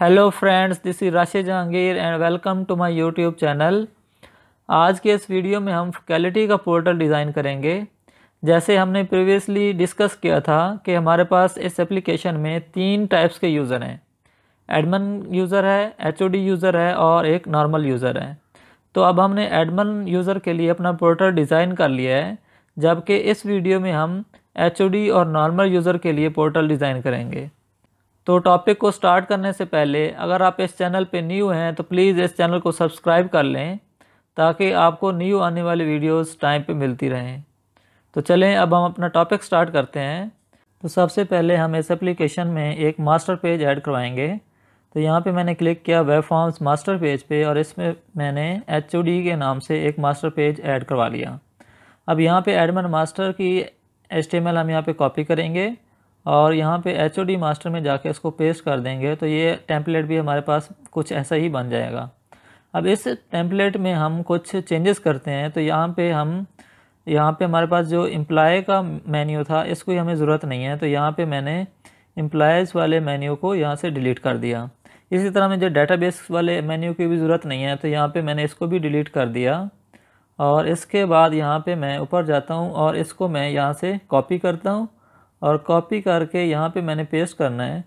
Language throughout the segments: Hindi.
Hello friends, this is Rashid Jahangir and welcome to my YouTube channel. आज के इस वीडियो में हम फैकल्टी का पोर्टल डिज़ाइन करेंगे। जैसे हमने प्रीवियसली डिस्कस किया था कि हमारे पास इस एप्लीकेशन में 3 टाइप्स के यूज़र हैं। एडमिन यूज़र है, एचओडी यूज़र है और एक नॉर्मल यूज़र है। तो अब हमने एडमिन यूज़र के लिए अपना पोर्टल डिज़ाइन कर लिया है, जबकि इस वीडियो में हम एचओडी और नॉर्मल यूज़र के लिए पोर्टल डिज़ाइन करेंगे। तो टॉपिक को स्टार्ट करने से पहले अगर आप इस चैनल पे न्यू हैं तो प्लीज़ इस चैनल को सब्सक्राइब कर लें ताकि आपको न्यू आने वाली वीडियोस टाइम पे मिलती रहें। तो चलें अब हम अपना टॉपिक स्टार्ट करते हैं। तो सबसे पहले हम इस एप्लीकेशन में एक मास्टर पेज ऐड करवाएंगे। तो यहाँ पे मैंने क्लिक किया वेब फॉर्म्स मास्टर पेज पे और इसमें मैंने एचओडी के नाम से एक मास्टर पेज ऐड करवा लिया। अब यहाँ पे एडमिन मास्टर की HTML हम यहाँ पे कॉपी करेंगे और यहाँ पे एचओडी मास्टर में जाके इसको पेस्ट कर देंगे। तो ये टेम्पलेट भी हमारे पास कुछ ऐसा ही बन जाएगा। अब इस टेम्पलेट में हम कुछ चेंजेस करते हैं। तो यहाँ पे हमारे पास जो एम्प्लॉय का मेन्यू था इसको हमें ज़रूरत नहीं है। तो यहाँ पे मैंने एम्प्लॉयज़ वाले मेन्यू को यहाँ से डिलीट कर दिया। इसी तरह मुझे डेटाबेस वाले मेन्यू की भी ज़रूरत नहीं है, तो यहाँ पे मैंने इसको भी डिलीट कर दिया। और इसके बाद यहाँ पे मैं ऊपर जाता हूँ और इसको मैं यहाँ से कॉपी करता हूँ और कॉपी करके यहाँ पे मैंने पेस्ट करना है।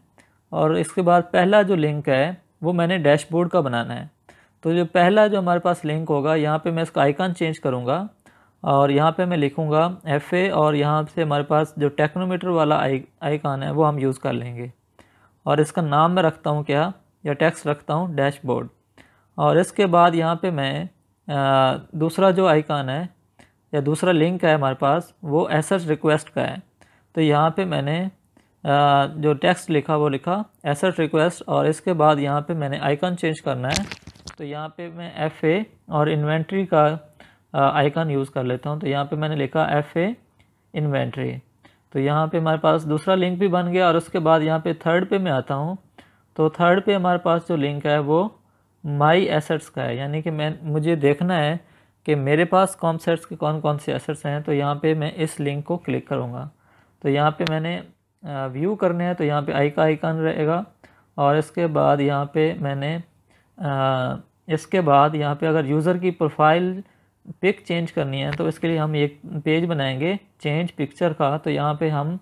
और इसके बाद पहला जो लिंक है वो मैंने डैशबोर्ड का बनाना है। तो जो पहला जो हमारे पास लिंक होगा यहाँ पे मैं इसका आइकन चेंज करूँगा और यहाँ पे मैं लिखूँगा FA और यहाँ से हमारे पास जो टेक्नोमीटर वाला आइकन है वो हम यूज़ कर लेंगे। और इसका नाम मैं रखता हूँ क्या, या टेक्स्ट रखता हूँ डैशबोर्ड। और इसके बाद यहाँ पे मैं दूसरा जो आइकन है या दूसरा लिंक है हमारे पास वो एसेट रिक्वेस्ट का है। तो यहाँ पे मैंने जो टेक्स्ट लिखा वो लिखा एसेट रिक्वेस्ट और इसके बाद यहाँ पे मैंने आइकन चेंज करना है। तो यहाँ पे मैं FA और इन्वेंट्री का आइकन यूज़ कर लेता हूँ। तो यहाँ पे मैंने लिखा FA इन्वेंट्री। तो यहाँ पे हमारे पास दूसरा लिंक भी बन गया। और उसके बाद यहाँ पे थर्ड पे मैं आता हूँ। तो थर्ड पे हमारे पास जो लिंक है वो माई एसेट्स का है, यानी कि मुझे देखना है कि मेरे पास कॉमसेट्स के कौन कौन से एसेट्स हैं। तो यहाँ पे मैं इस लिंक को क्लिक करूँगा। तो यहाँ पे मैंने व्यू करने हैं, तो यहाँ पे आई का आइकन रहेगा। और इसके बाद यहाँ पे मैंने इसके बाद यहाँ पे अगर यूज़र की प्रोफाइल पिक चेंज करनी है तो इसके लिए हम एक पेज बनाएंगे चेंज पिक्चर का। तो यहाँ पे हम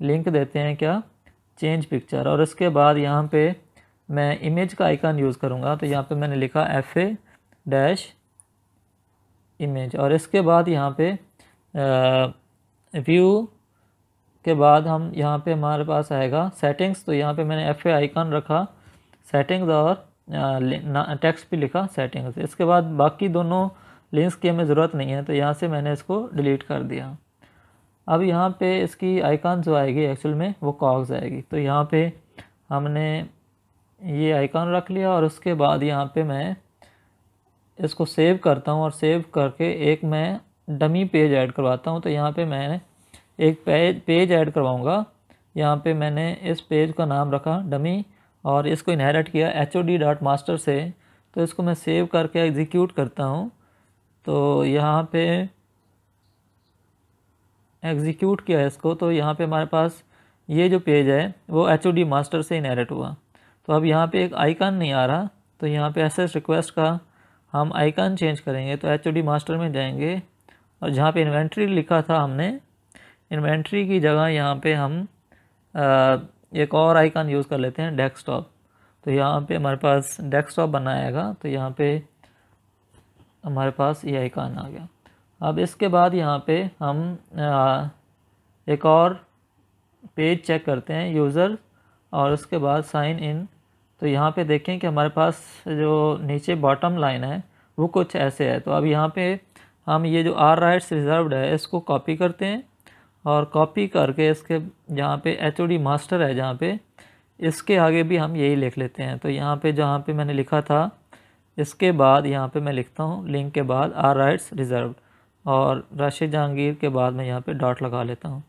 लिंक देते हैं क्या, चेंज पिक्चर। और इसके बाद यहाँ पे मैं इमेज का आइकन यूज़ करूँगा। तो यहाँ पे मैंने लिखा FA डैश इमेज। और इसके बाद यहाँ पे व्यू के बाद हम यहाँ पे हमारे पास आएगा सेटिंग्स। तो यहाँ पे मैंने FA आइकन रखा सेटिंग्स और टेक्स्ट भी लिखा सेटिंग्स। इसके बाद बाकी दोनों लिंक्स की हमें ज़रूरत नहीं है, तो यहाँ से मैंने इसको डिलीट कर दिया। अब यहाँ पे इसकी आइकन जो आएगी एक्चुअल में वो कॉग्स आएगी। तो यहाँ पे हमने ये आइकन रख लिया और उसके बाद यहाँ पे मैं इसको सेव करता हूँ और सेव करके एक मैं डमी पेज ऐड करवाता हूँ। तो यहाँ पे मैं एक पेज ऐड करवाऊँगा। यहाँ पे मैंने इस पेज का नाम रखा डमी और इसको इनहेरिट किया HOD.master से। तो इसको मैं सेव करके एग्जीक्यूट करता हूँ। तो यहाँ पे एग्जीक्यूट किया है इसको। तो यहाँ पे हमारे पास ये जो पेज है वो HOD मास्टर से इनहेरिट हुआ। तो अब यहाँ पे एक आइकन नहीं आ रहा, तो यहाँ पे एसेट रिक्वेस्ट का हम आइकन चेंज करेंगे। तो HOD मास्टर में जाएंगे और जहाँ पे इन्वेंट्री लिखा था हमने इन्वेंट्री की जगह यहाँ पे हम एक और आइकन यूज़ कर लेते हैं डेस्कटॉप। तो यहाँ पे हमारे पास डेस्कटॉप बनाएगा। तो यहाँ पे हमारे पास ये आइकन आ गया। अब इसके बाद यहाँ पे हम एक और पेज चेक करते हैं यूज़र और उसके बाद साइन इन। तो यहाँ पे देखें कि हमारे पास जो नीचे बॉटम लाइन है वो कुछ ऐसे है। तो अब यहाँ पे हम ये जो R राइट्स रिजर्व्ड है इसको कॉपी करते हैं और कॉपी करके इसके जहाँ पे HOD मास्टर है जहाँ पे इसके आगे भी हम यही लिख लेते हैं। तो यहाँ पे जहाँ पे मैंने लिखा था इसके बाद यहाँ पे मैं लिखता हूँ लिंक के बाद R राइट्स रिजर्व्ड और राशिद जहांगीर के बाद मैं यहाँ पे डॉट लगा लेता हूँ।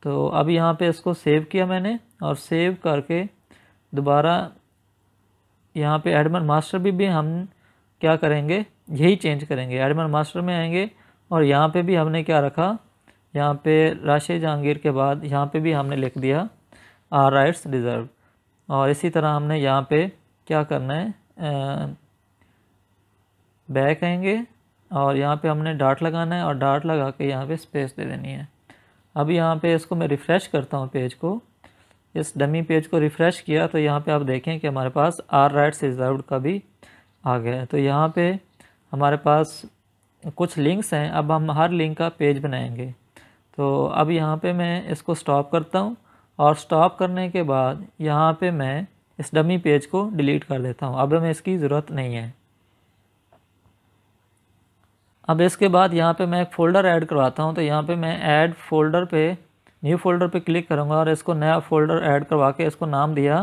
तो अब यहाँ पे इसको सेव किया मैंने और सेव करके दोबारा यहाँ पे एडमिन मास्टर भी हम क्या करेंगे, यही चेंज करेंगे। एडमिन मास्टर में आएंगे और यहाँ पे भी हमने क्या रखा, यहाँ पे राशिद जहांगीर के बाद यहाँ पे भी हमने लिख दिया R राइट्स रिजर्व। और इसी तरह हमने यहाँ पे क्या करना है, बैक आएंगे और यहाँ पे हमने डॉट लगाना है और डॉट लगा के यहाँ पे स्पेस दे देनी है। अब यहाँ पे इसको मैं रिफ़्रेश करता हूँ पेज को, इस डमी पेज को रिफ़्रेश किया तो यहाँ पे आप देखें कि हमारे पास आर राइट्स रिजर्व्ड का भी आ गया है। तो यहाँ पे हमारे पास कुछ लिंक्स हैं, अब हम हर लिंक का पेज बनाएंगे। तो अब यहाँ पे मैं इसको स्टॉप करता हूँ और स्टॉप करने के बाद यहाँ पे मैं इस डमी पेज को डिलीट कर देता हूँ, अब हमें इसकी ज़रूरत नहीं है। अब इसके बाद यहाँ पे मैं एक फ़ोल्डर ऐड करवाता हूँ। तो यहाँ पे मैं ऐड फ़ोल्डर पे, न्यू फ़ोल्डर पे क्लिक करूँगा और इसको नया फ़ोल्डर ऐड करवा के इसको नाम दिया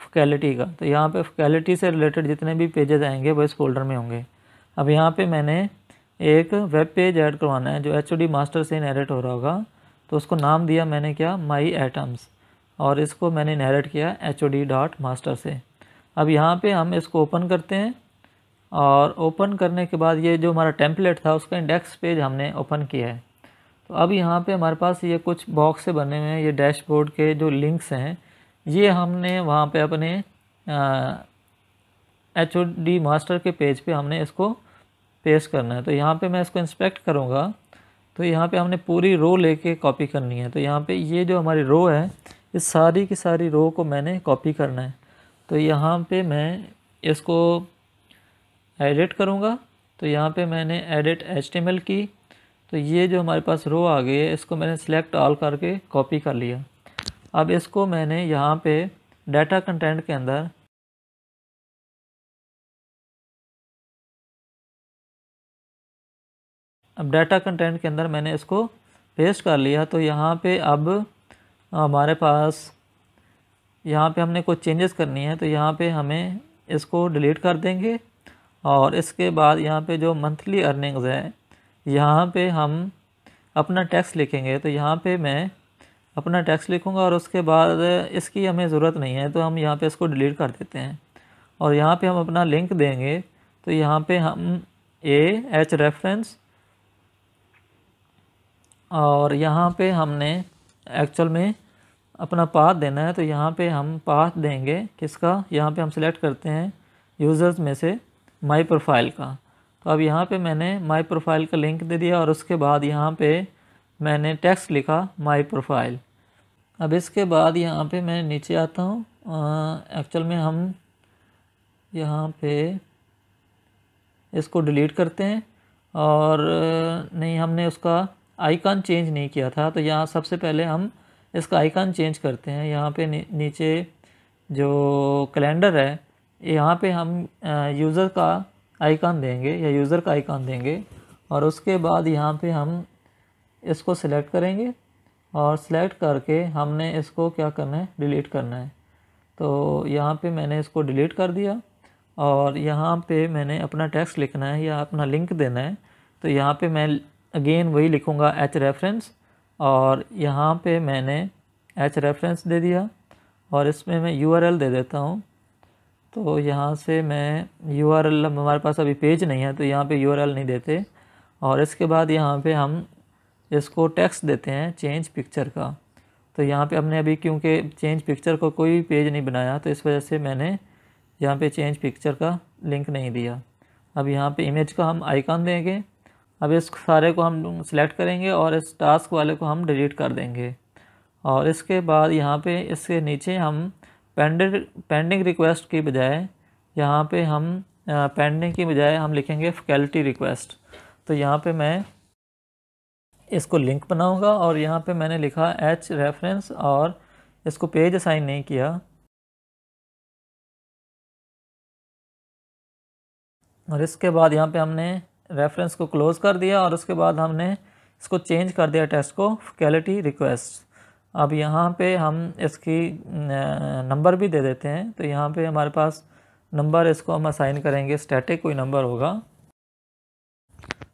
फैकल्टी का। तो यहाँ पे फैकल्टी से रिलेटेड जितने भी पेजेस आएंगे वो इस फोल्डर में होंगे। अब यहाँ पे मैंने एक वेब पेज ऐड करवाना है जो HOD मास्टर से इनहेरिट हो रहा होगा। तो उसको नाम दिया मैंने क्या, माई एटम्स, और इसको मैंने इनहेरिट किया HOD.master से। अब यहाँ पे हम इसको ओपन करते हैं और ओपन करने के बाद ये जो हमारा टेम्पलेट था उसका इंडेक्स पेज हमने ओपन किया है। तो अब यहाँ पे हमारे पास ये कुछ बॉक्स से बने हुए हैं, ये डैशबोर्ड के जो लिंक्स हैं ये हमने वहाँ पे अपने HOD मास्टर के पेज पे हमने इसको पेस्ट करना है। तो यहाँ पे मैं इसको इंस्पेक्ट करूँगा तो यहाँ पे हमने पूरी रो लेके कॉपी करनी है। तो यहाँ पे ये जो हमारी रो है इस सारी की सारी रो को मैंने कॉपी करना है। तो यहाँ पे मैं इसको एडिट करूँगा। तो यहाँ पे मैंने एडिट HTML की, तो ये जो हमारे पास रो आ गई है इसको मैंने सिलेक्ट ऑल करके कॉपी कर लिया। अब इसको मैंने यहाँ पे डाटा कंटेंट के अंदर मैंने इसको पेस्ट कर लिया। तो यहाँ पे अब हमारे पास यहाँ पे हमने कुछ चेंजेस करनी है। तो यहाँ पे हमें इसको डिलीट कर देंगे और इसके बाद यहाँ पे जो मंथली अर्निंग्स है यहाँ पे हम अपना टैक्स लिखेंगे। तो यहाँ पे मैं अपना टैक्स लिखूँगा और उसके बाद इसकी हमें ज़रूरत नहीं है तो हम यहाँ पे इसको डिलीट कर देते हैं। और यहाँ पे हम अपना लिंक देंगे। तो यहाँ पे हम h रेफरेंस, और यहाँ पे हमने एक्चुअल में अपना पाथ देना है। तो यहाँ पे हम पाथ देंगे किसका, यहाँ पे हम सिलेक्ट करते हैं यूज़र्स में से माई प्रोफाइल का। तो अब यहाँ पे मैंने माई प्रोफाइल का लिंक दे दिया और उसके बाद यहाँ पे मैंने टेक्स्ट लिखा माई प्रोफाइल। अब इसके बाद यहाँ पे मैं नीचे आता हूँ, एक्चुअल में हम यहाँ पे इसको डिलीट करते हैं और नहीं, हमने उसका आइकन चेंज नहीं किया था। तो यहाँ सबसे पहले हम इसका आइकन चेंज करते हैं। यहाँ पे नीचे जो कैलेंडर है यहाँ पे हम यूज़र का आइकन देंगे या यूज़र का आइकन देंगे और उसके बाद यहाँ पे हम इसको सिलेक्ट करेंगे और सिलेक्ट करके हमने इसको क्या करना है, डिलीट करना है। तो यहाँ पे मैंने इसको डिलीट कर दिया और यहाँ पे मैंने अपना टेक्स्ट लिखना है या अपना लिंक देना है। तो यहाँ पे मैं अगेन वही लिखूँगा h रेफरेंस और यहाँ पे मैंने h रेफरेंस दे दिया और इसमें मैं URL दे देता हूँ। तो यहाँ से मैं URL, हमारे पास अभी पेज नहीं है तो यहाँ पे URL नहीं देते। और इसके बाद यहाँ पे हम इसको टेक्स्ट देते हैं चेंज पिक्चर का। तो यहाँ पे हमने अभी क्योंकि चेंज पिक्चर को कोई पेज नहीं बनाया तो इस वजह से मैंने यहाँ पे चेंज पिक्चर का लिंक नहीं दिया। अब यहाँ पे इमेज का हम आइकन देंगे। अब इस सारे को हम सिलेक्ट करेंगे और इस टास्क वाले को हम डिलीट कर देंगे। और इसके बाद यहाँ पे इसके नीचे हम पेंडिंग रिक्वेस्ट की बजाय यहाँ पे हम पेंडिंग की बजाय हम लिखेंगे फैकल्टी रिक्वेस्ट। तो यहाँ पे मैं इसको लिंक बनाऊंगा और यहाँ पे मैंने लिखा h रेफरेंस और इसको पेज असाइन नहीं किया। और इसके बाद यहाँ पे हमने रेफरेंस को क्लोज़ कर दिया और उसके बाद हमने इसको चेंज कर दिया टेक्स्ट को फैकल्टी रिक्वेस्ट। अब यहाँ पे हम इसकी नंबर भी दे देते हैं। तो यहाँ पे हमारे पास नंबर, इसको हम असाइन करेंगे, स्टैटिक कोई नंबर होगा।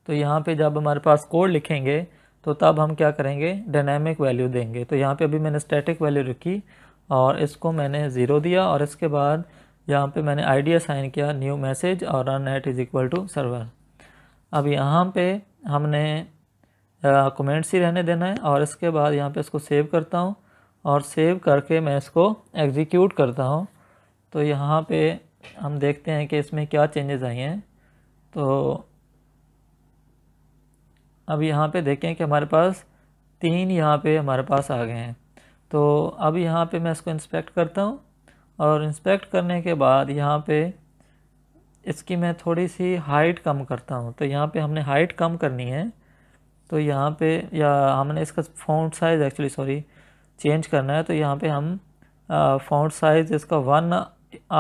तो यहाँ पे जब हमारे पास कोड लिखेंगे तो तब हम क्या करेंगे, डायनामिक वैल्यू देंगे। तो यहाँ पे अभी मैंने स्टैटिक वैल्यू रखी और इसको मैंने 0 दिया और इसके बाद यहाँ पे मैंने ID असाइन किया न्यू मैसेज और run at is equal to server. अब यहाँ पे हमने कमेंट्स ही रहने देना है और इसके बाद यहाँ पे इसको सेव करता हूँ और सेव करके मैं इसको एग्जीक्यूट करता हूँ। तो यहाँ पे हम देखते हैं कि इसमें क्या चेंजेस आई हैं। तो अब यहाँ पे देखें कि हमारे पास 3 यहाँ पे हमारे पास आ गए हैं। तो अब यहाँ पे मैं इसको इंस्पेक्ट करता हूँ, और इंस्पेक्ट करने के बाद यहाँ पे इसकी मैं थोड़ी सी हाइट कम करता हूँ। तो यहाँ पे हमने हाइट कम करनी है, तो यहाँ पे या हमने इसका फ़ॉन्ट साइज़ एक्चुअली चेंज करना है। तो यहाँ पे हम फ़ॉन्ट साइज़ इसका 1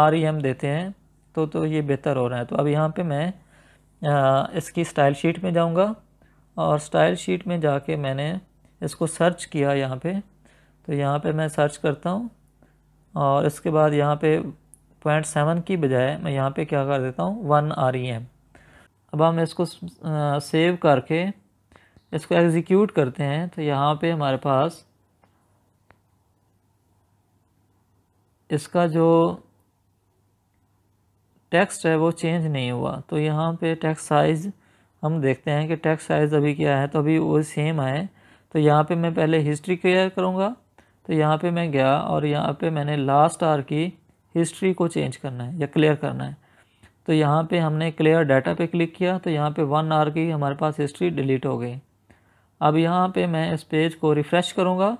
REM देते हैं, तो ये बेहतर हो रहा है। तो अब यहाँ पे मैं इसकी स्टाइल शीट में जाऊँगा, और स्टाइल शीट में जाके मैंने इसको सर्च किया यहाँ पे। तो यहाँ पे मैं सर्च करता हूँ, और इसके बाद यहाँ पे 0.7 की बजाय मैं यहाँ पे क्या कर देता हूँ 1 REM। अब हम इसको सेव करके इसको एग्जीक्यूट करते हैं। तो यहाँ पे हमारे पास इसका जो टेक्स्ट है वो चेंज नहीं हुआ। तो यहाँ पे टेक्स्ट साइज़ हम देखते हैं कि टेक्स्ट साइज़ अभी क्या है, तो अभी वो सेम है। तो यहाँ पे मैं पहले हिस्ट्री क्लियर करूँगा। तो यहाँ पे मैं गया, और यहाँ पे मैंने लास्ट आर की हिस्ट्री को चेंज करना है या क्लियर करना है। तो यहाँ पे हमने क्लियर डाटा पे क्लिक किया, तो यहाँ पे 1 आवर की हमारे पास हिस्ट्री डिलीट हो गई। अब यहाँ पे मैं इस पेज को रिफ़्रेश करूँगा,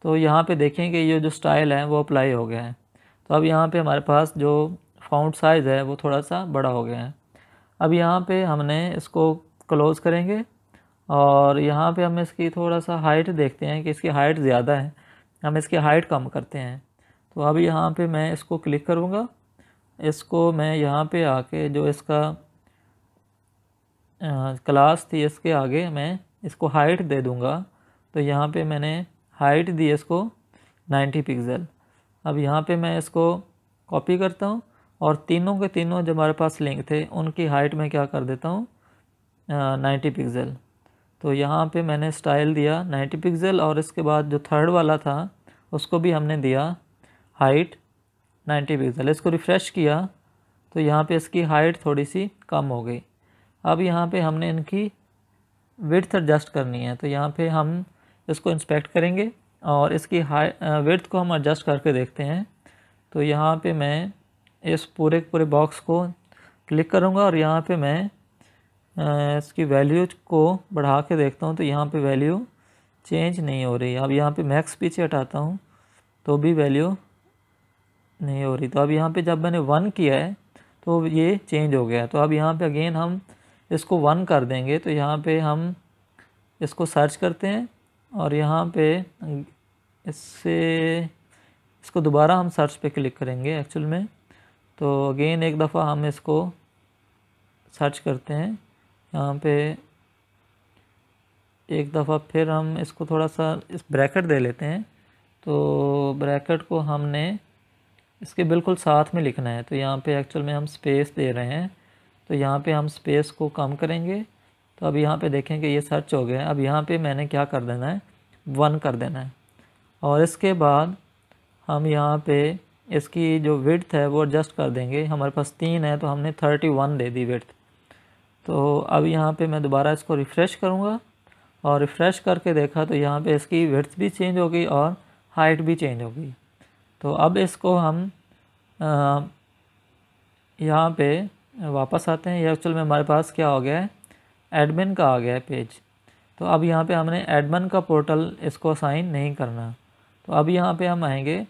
तो यहाँ पे देखें कि ये जो स्टाइल है वो अप्लाई हो गया है। तो अब यहाँ पे हमारे पास जो फ़ॉन्ट साइज़ है वो थोड़ा सा बड़ा हो गया है। अब यहाँ पे हमने इसको क्लोज़ करेंगे, और यहाँ पे हम इसकी थोड़ा सा हाइट देखते हैं कि इसकी हाइट ज़्यादा है, हम इसकी हाइट कम करते हैं। तो अब यहाँ पे मैं इसको क्लिक करूँगा, इसको मैं यहाँ पे आके जो इसका क्लास थी इसके आगे मैं इसको हाइट दे दूँगा। तो यहाँ पे मैंने हाइट दी इसको 90 पिक्सल। अब यहाँ पे मैं इसको कॉपी करता हूँ, और तीनों के तीनों जो हमारे पास लिंक थे उनकी हाइट में क्या कर देता हूँ 90 पिक्सल। तो यहाँ पे मैंने स्टाइल दिया 90 पिक्सल, और इसके बाद जो थर्ड वाला था उसको भी हमने दिया हाइट 90 पिक्सल। इसको रिफ़्रेश किया, तो यहाँ पे इसकी हाइट थोड़ी सी कम हो गई। अब यहाँ पे हमने इनकी विड्थ एडजस्ट करनी है। तो यहाँ पे हम इसको इंस्पेक्ट करेंगे, और इसकी विड्थ को हम एडजस्ट करके देखते हैं। तो यहाँ पे मैं इस पूरे बॉक्स को क्लिक करूँगा, और यहाँ पे मैं इसकी वैल्यू को बढ़ा के देखता हूँ। तो यहाँ पे वैल्यू चेंज नहीं हो रही। अब यहाँ पे मैक्स पीछे हटाता हूँ तो भी वैल्यू नहीं हो रही। तो अब यहाँ पे जब मैंने 1 किया है तो ये चेंज हो गया। तो अब यहाँ पे अगेन हम इसको 1 कर देंगे। तो यहाँ पे हम इसको सर्च करते हैं, और यहाँ पे इसको दोबारा हम सर्च पे क्लिक करेंगे एक्चुअल में। तो अगेन एक दफ़ा हम इसको सर्च करते हैं, यहाँ पे एक दफ़ा फिर हम इसको थोड़ा सा इस ब्रैकेट दे लेते हैं। तो ब्रैकेट को हमने इसके बिल्कुल साथ में लिखना है। तो यहाँ पे एक्चुअल में हम स्पेस दे रहे हैं, तो यहाँ पे हम स्पेस को कम करेंगे। तो अब यहाँ पे देखें कि ये सर्च हो गया है। अब यहाँ पे मैंने क्या कर देना है 1 कर देना है, और इसके बाद हम यहाँ पे इसकी जो विड्थ है वो एडजस्ट कर देंगे। हमारे पास 3 है तो हमने 31 दे दी विड्थ। तो अब यहाँ पे मैं दोबारा इसको रिफ़्रेश करूँगा, और रिफ़्रेश करके देखा तो यहाँ पे इसकी विड्थ भी चेंज हो गई और हाइट भी चेंज हो गई। तो अब इसको हम यहाँ पे वापस आते हैं। ये एक्चुअल में हमारे पास क्या हो गया है एडमिन का आ गया है पेज। तो अब यहाँ पे हमने एडमिन का पोर्टल इसको असाइन नहीं करना। तो अब यहाँ पे हम आएंगे,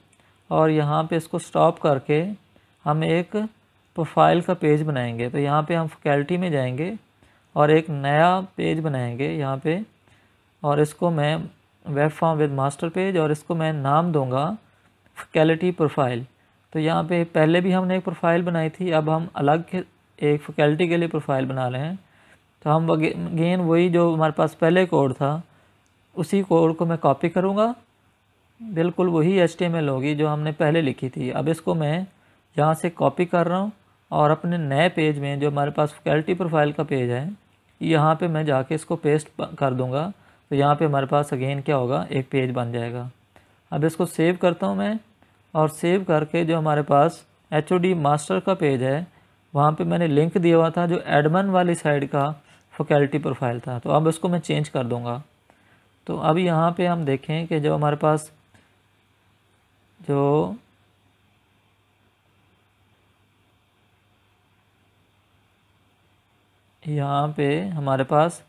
और यहाँ पे इसको स्टॉप करके हम एक प्रोफाइल का पेज बनाएंगे। तो यहाँ पे हम फैकल्टी में जाएंगे और एक नया पेज बनाएंगे यहाँ पे, और इसको मैं web form with master page, और इसको मैं नाम दूंगा फैकल्टी प्रोफाइल। तो यहाँ पे पहले भी हमने एक प्रोफाइल बनाई थी, अब हम अलग एक फैकल्टी के लिए प्रोफाइल बना रहे हैं। तो हम अगेन वही जो हमारे पास पहले कोड था उसी कोड को मैं कॉपी करूँगा, बिल्कुल वही HTML होगी जो हमने पहले लिखी थी। अब इसको मैं यहाँ से कॉपी कर रहा हूँ, और अपने नए पेज में जो हमारे पास फैकल्टी प्रोफाइल का पेज है यहाँ पे मैं जाके इसको पेस्ट कर दूँगा। तो यहाँ पे हमारे पास अगेन क्या होगा एक पेज बन जाएगा। अब इसको सेव करता हूँ मैं, और सेव करके जो हमारे पास HOD मास्टर का पेज है वहाँ पे मैंने लिंक दिया हुआ था जो एडमिन वाली साइड का फैकल्टी प्रोफाइल था। तो अब इसको मैं चेंज कर दूँगा। तो अब यहाँ पे हम देखें कि जो हमारे पास जो यहाँ पे हमारे पास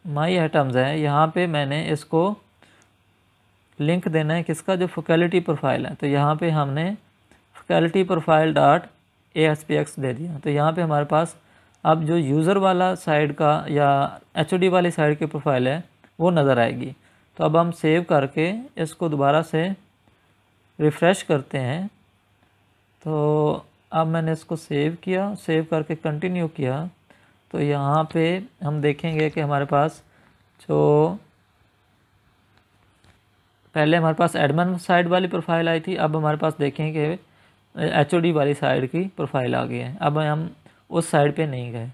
माई आइटम्स है, यहाँ पे मैंने इसको लिंक देना है किसका, जो फैकल्टी प्रोफाइल है। तो यहाँ पे हमने फैकल्टी प्रोफाइल डॉट ASPX दे दिया। तो यहाँ पे हमारे पास अब जो यूज़र वाला साइड का या HOD वाली साइड की प्रोफाइल है वो नज़र आएगी। तो अब हम सेव करके इसको दोबारा से रिफ़्रेश करते हैं। तो अब मैंने इसको सेव किया, सेव करके कंटिन्यू किया। तो यहाँ पे हम देखेंगे कि हमारे पास जो पहले हमारे पास एडमिन साइड वाली प्रोफाइल आई थी, अब हमारे पास देखेंगे HOD वाली साइड की प्रोफाइल आ गई है। अब हम उस साइड पे नहीं गए।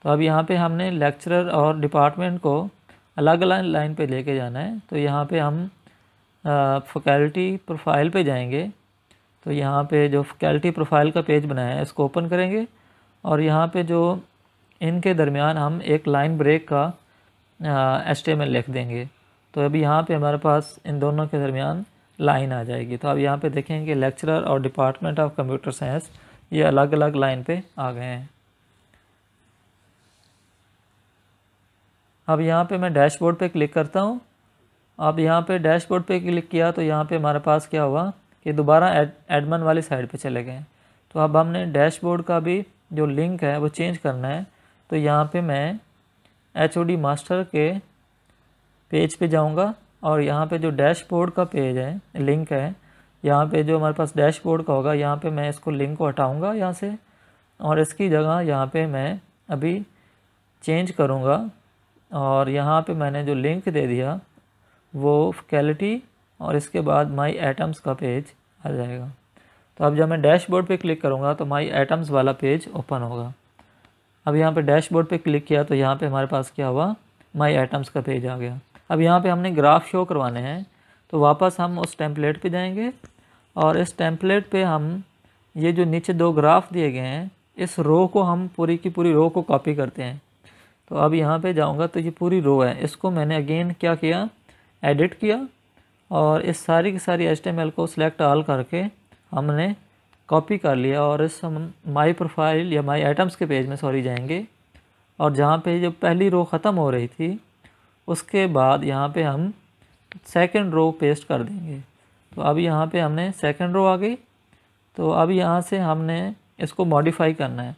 तो अब यहाँ पे हमने लेक्चरर और डिपार्टमेंट को अलग अलग लाइन पे लेके जाना है। तो यहाँ पे हम फैकल्टी प्रोफाइल पे जाएंगे। तो यहाँ पे जो फैकल्टी प्रोफाइल का पेज बनाया है इसको ओपन करेंगे और यहाँ पे जो इनके दरमियान हम एक लाइन ब्रेक का HTML लिख देंगे। तो अभी यहाँ पे हमारे पास इन दोनों के दरमियान लाइन आ जाएगी। तो अब यहाँ पे देखेंगे लेक्चरर और डिपार्टमेंट ऑफ कंप्यूटर साइंस ये अलग अलग लाइन पे आ गए हैं। अब यहाँ पे मैं डैशबोर्ड पे क्लिक करता हूँ। अब यहाँ पे डैशबोर्ड पे क्लिक किया तो यहाँ पे हमारे पास क्या हुआ कि दोबारा एडमिन वाली साइड पे चले गए। तो अब हमने डैशबोर्ड का भी जो लिंक है वो चेंज करना है। तो यहाँ पे मैं HOD मास्टर के पेज पे जाऊँगा और यहाँ पे जो डैशबोर्ड का पेज है, लिंक है, यहाँ पे जो हमारे पास डैशबोर्ड का होगा यहाँ पे मैं इसको लिंक को हटाऊँगा यहाँ से और इसकी जगह यहाँ पे मैं अभी चेंज करूँगा और यहाँ पे मैंने जो लिंक दे दिया वो फैकल्टी और इसके बाद माई आइटम्स का पेज आ जाएगा। तो अब जब मैं डैशबोर्ड पे क्लिक करूँगा तो माई आइटम्स वाला पेज ओपन होगा। अब यहाँ पे डैशबोर्ड पे क्लिक किया तो यहाँ पे हमारे पास क्या हुआ, माई आइटम्स का पेज आ गया। अब यहाँ पे हमने ग्राफ शो करवाने हैं तो वापस हम उस टेम्पलेट पे जाएंगे और इस टेम्पलेट पे हम ये जो नीचे दो ग्राफ दिए गए हैं इस रो को हम पूरी की पूरी रो को कॉपी करते हैं। तो अब यहाँ पे जाऊँगा तो ये पूरी रो है, इसको मैंने अगेन क्या किया, एडिट किया और इस सारी की सारी HTML को सिलेक्ट ऑल करके हमने कॉपी कर लिया और इस हम माई प्रोफाइल या माई आइटम्स के पेज में जाएंगे और जहाँ पे जो पहली रो ख़त्म हो रही थी उसके बाद यहाँ पे हम सेकंड रो पेस्ट कर देंगे। तो अब यहाँ पे हमने सेकंड रो आ गई। तो अब यहाँ से हमने इसको मॉडिफाई करना है।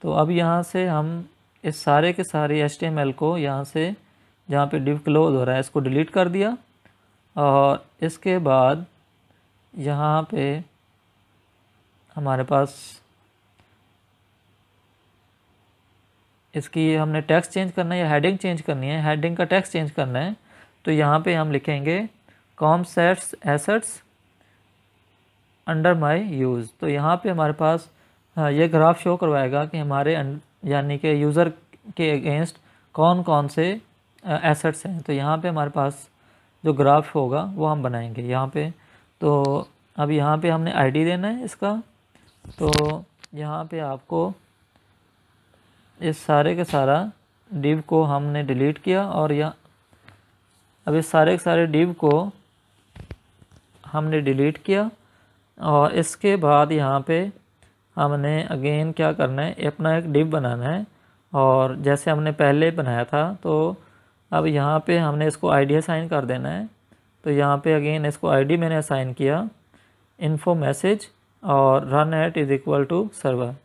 तो अब यहाँ से हम इस सारे के सारे HTML को यहाँ से जहाँ पे डिव क्लोज हो रहा है इसको डिलीट कर दिया और इसके बाद यहाँ पे हमारे पास इसकी हमने टेक्स्ट चेंज करना है या हेडिंग चेंज करनी है, हेडिंग का टेक्स्ट चेंज करना है। तो यहाँ पे हम लिखेंगे com sets assets under my use. तो यहाँ पे हमारे पास ये ग्राफ शो करवाएगा कि हमारे यानी कि यूज़र के अगेंस्ट कौन कौन से एसेट्स हैं। तो यहाँ पे हमारे पास जो ग्राफ होगा वो हम बनाएंगे यहाँ पे। तो अब यहाँ पे हमने ID देना है इसका। तो यहाँ पे आपको इस सारे के सारा डिव को हमने डिलीट किया और यहाँ अब इस सारे के सारे डिव को हमने डिलीट किया और इसके बाद यहाँ पे हमने अगेन क्या करना है, अपना एक डिव बनाना है और जैसे हमने पहले बनाया था। तो अब यहाँ पे हमने इसको ID असाइन कर देना है। तो यहाँ पे अगेन इसको ID मैंने असाइन किया इन्फो मैसेज और run at is equal to server.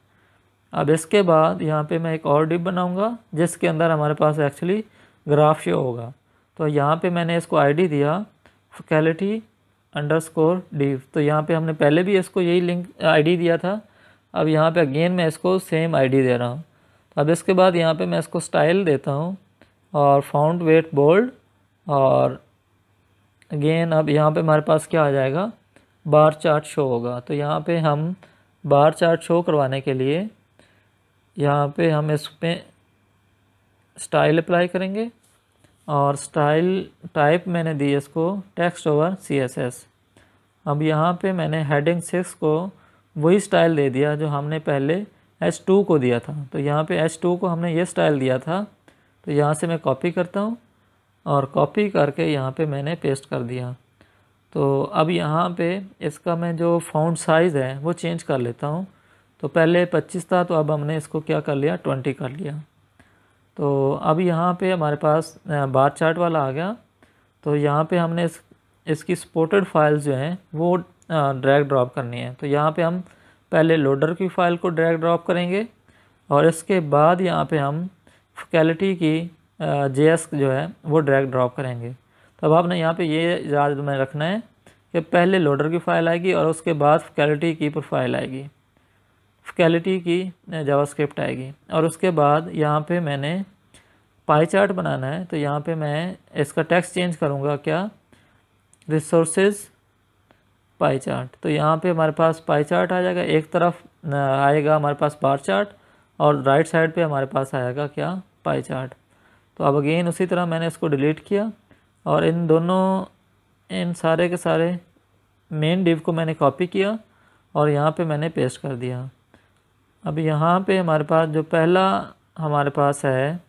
अब इसके बाद यहाँ पे मैं एक और डिव बनाऊँगा जिसके अंदर हमारे पास एक्चुअली ग्राफ शो होगा। तो यहाँ पे मैंने इसको ID दिया फैकल्टी अंडरस्कोर डिव। तो यहाँ पे हमने पहले भी इसको यही लिंक ID दिया था। अब यहाँ पे अगेन मैं इसको सेम ID दे रहा हूँ। तो अब इसके बाद यहाँ पे मैं इसको स्टाइल देता हूँ और फाउंट वेट बोल्ड और अगेन अब यहाँ पे हमारे पास क्या आ जाएगा, बार चार्ट शो होगा। तो यहाँ पे हम बार चार्ट शो करवाने के लिए यहाँ पे हम इस पर स्टाइल अप्लाई करेंगे और स्टाइल टाइप मैंने दी इसको टेक्स्ट ओवर CSS। अब यहाँ पे मैंने हेडिंग 6 को वही स्टाइल दे दिया जो हमने पहले H2 को दिया था। तो यहाँ पे H2 को हमने ये स्टाइल दिया था। तो यहाँ से मैं कॉपी करता हूँ और कॉपी करके यहाँ पे मैंने पेस्ट कर दिया। तो अब यहाँ पे इसका मैं जो फ़ॉन्ट साइज़ है वो चेंज कर लेता हूँ। तो पहले 25 था, तो अब हमने इसको क्या कर लिया, 20 कर लिया। तो अब यहाँ पे हमारे पास बार चार्ट वाला आ गया। तो यहाँ पे हमने इसकी सपोर्टेड फाइल्स जो हैं वो ड्रैग ड्रॉप करनी है। तो यहाँ पे हम पहले लोडर की फ़ाइल को ड्रैग ड्रॉप करेंगे और इसके बाद यहाँ पे हम फैकल्टी की JS जो है वो ड्रैग ड्रॉप करेंगे। तो अब आपने यहाँ पे ये याद में रखना है कि पहले लोडर की फ़ाइल आएगी और उसके बाद फैकल्टी की प्रोफाइल आएगी, फैकल्टी की जावास्क्रिप्ट आएगी, और उसके बाद यहाँ पे मैंने पाई चार्ट बनाना है। तो यहाँ पे मैं इसका टेक्स्ट चेंज करूँगा, क्या, रिसोर्सेज पाई चार्ट। तो यहाँ पे हमारे पास पाई चार्ट आ जाएगा, एक तरफ आएगा हमारे पास बार चार्ट और राइट साइड पे हमारे पास आएगा क्या, पाई चार्ट। तो अब अगेन उसी तरह मैंने इसको डिलीट किया और इन सारे के सारे मेन डिव को मैंने कॉपी किया और यहाँ पे मैंने पेस्ट कर दिया। अब यहाँ पे हमारे पास जो पहला हमारे पास है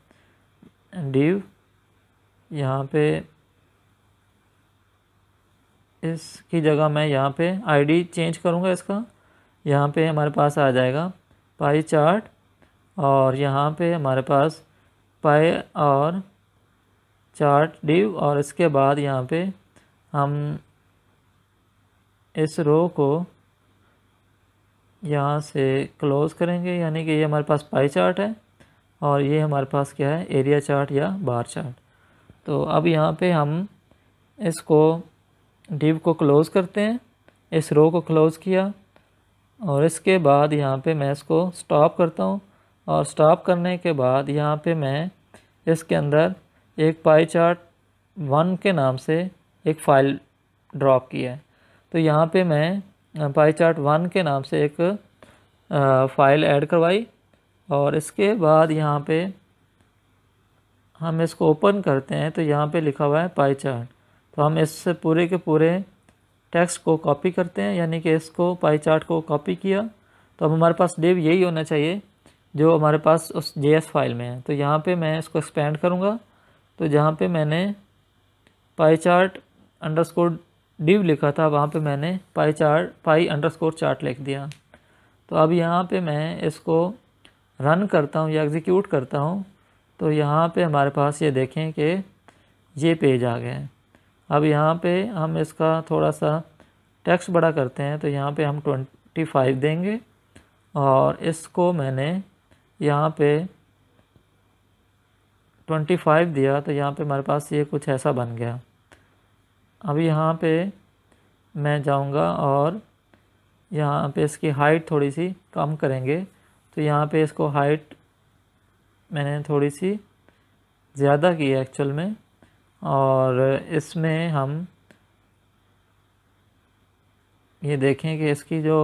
डिव, यहाँ पे इसकी जगह मैं यहाँ पे आईडी चेंज करूँगा इसका। यहाँ पे हमारे पास आ जाएगा पाई चार्ट और यहाँ पे हमारे पास पाई और चार्ट डिव, और इसके बाद यहाँ पे हम इस रो को यहाँ से क्लोज़ करेंगे, यानी कि ये हमारे पास पाई चार्ट है और ये हमारे पास क्या है, एरिया चार्ट या बार चार्ट। तो अब यहाँ पे हम इसको डिव को क्लोज़ करते हैं, इस रो को क्लोज़ किया और इसके बाद यहाँ पे मैं इसको स्टॉप करता हूँ और स्टॉप करने के बाद यहाँ पे मैं इसके अंदर एक पाई चार्ट 1 के नाम से एक फ़ाइल ड्रॉप किया है। तो यहाँ पे मैं पाई चार्ट 1 के नाम से एक फ़ाइल ऐड करवाई और इसके बाद यहाँ पे हम इसको ओपन करते हैं। तो यहाँ पे लिखा हुआ है पाई चार्ट। तो हम इस पूरे के पूरे टेक्स्ट को कॉपी करते हैं, यानी कि इसको पाई चार्ट को कॉपी किया। तो अब हमारे पास डिव यही होना चाहिए जो हमारे पास उस JS फाइल में है। तो यहाँ पे मैं इसको एक्सपेंड करूँगा। तो जहाँ पे मैंने पाई चार्ट अंडरस्कोर डिव लिखा था वहाँ पे मैंने पाई अंडरस्कोर चार्ट लिख दिया। तो अब यहाँ पे मैं इसको रन करता हूँ या एग्जीक्यूट करता हूँ। तो यहाँ पे हमारे पास ये देखें कि ये पेज आ गए हैं। अब यहाँ पे हम इसका थोड़ा सा टेक्स्ट बड़ा करते हैं। तो यहाँ पे हम 25 देंगे और इसको मैंने यहाँ पे 25 दिया। तो यहाँ पे हमारे पास ये कुछ ऐसा बन गया। अब यहाँ पे मैं जाऊँगा और यहाँ पे इसकी हाइट थोड़ी सी कम करेंगे। तो यहाँ पे इसको हाइट मैंने थोड़ी सी ज़्यादा की है एक्चुअल में, और इसमें हम ये देखें कि इसकी जो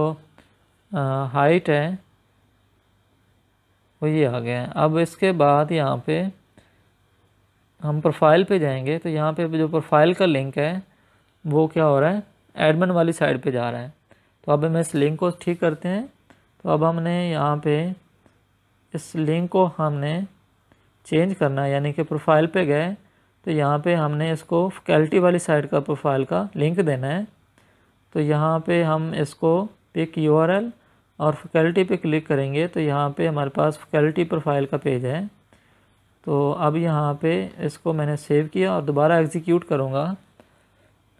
हाइट है वो ये आ गया है। अब इसके बाद यहाँ पे हम प्रोफाइल पे जाएंगे। तो यहाँ पे जो प्रोफाइल का लिंक है वो क्या हो रहा है, एडमिन वाली साइड पे जा रहा है। तो अब हम इस लिंक को ठीक करते हैं। तो अब हमने यहाँ पे इस लिंक को हमने चेंज करना है, यानी कि प्रोफाइल पे गए तो यहाँ पे हमने इसको फैकल्टी वाली साइड का प्रोफाइल का लिंक देना है। तो यहाँ पे हम इसको पिक URL और फैकल्टी पे क्लिक करेंगे। तो यहाँ पे हमारे पास फैकल्टी प्रोफाइल का पेज है। तो अब यहाँ पे इसको मैंने सेव किया और दोबारा एग्जीक्यूट करूँगा।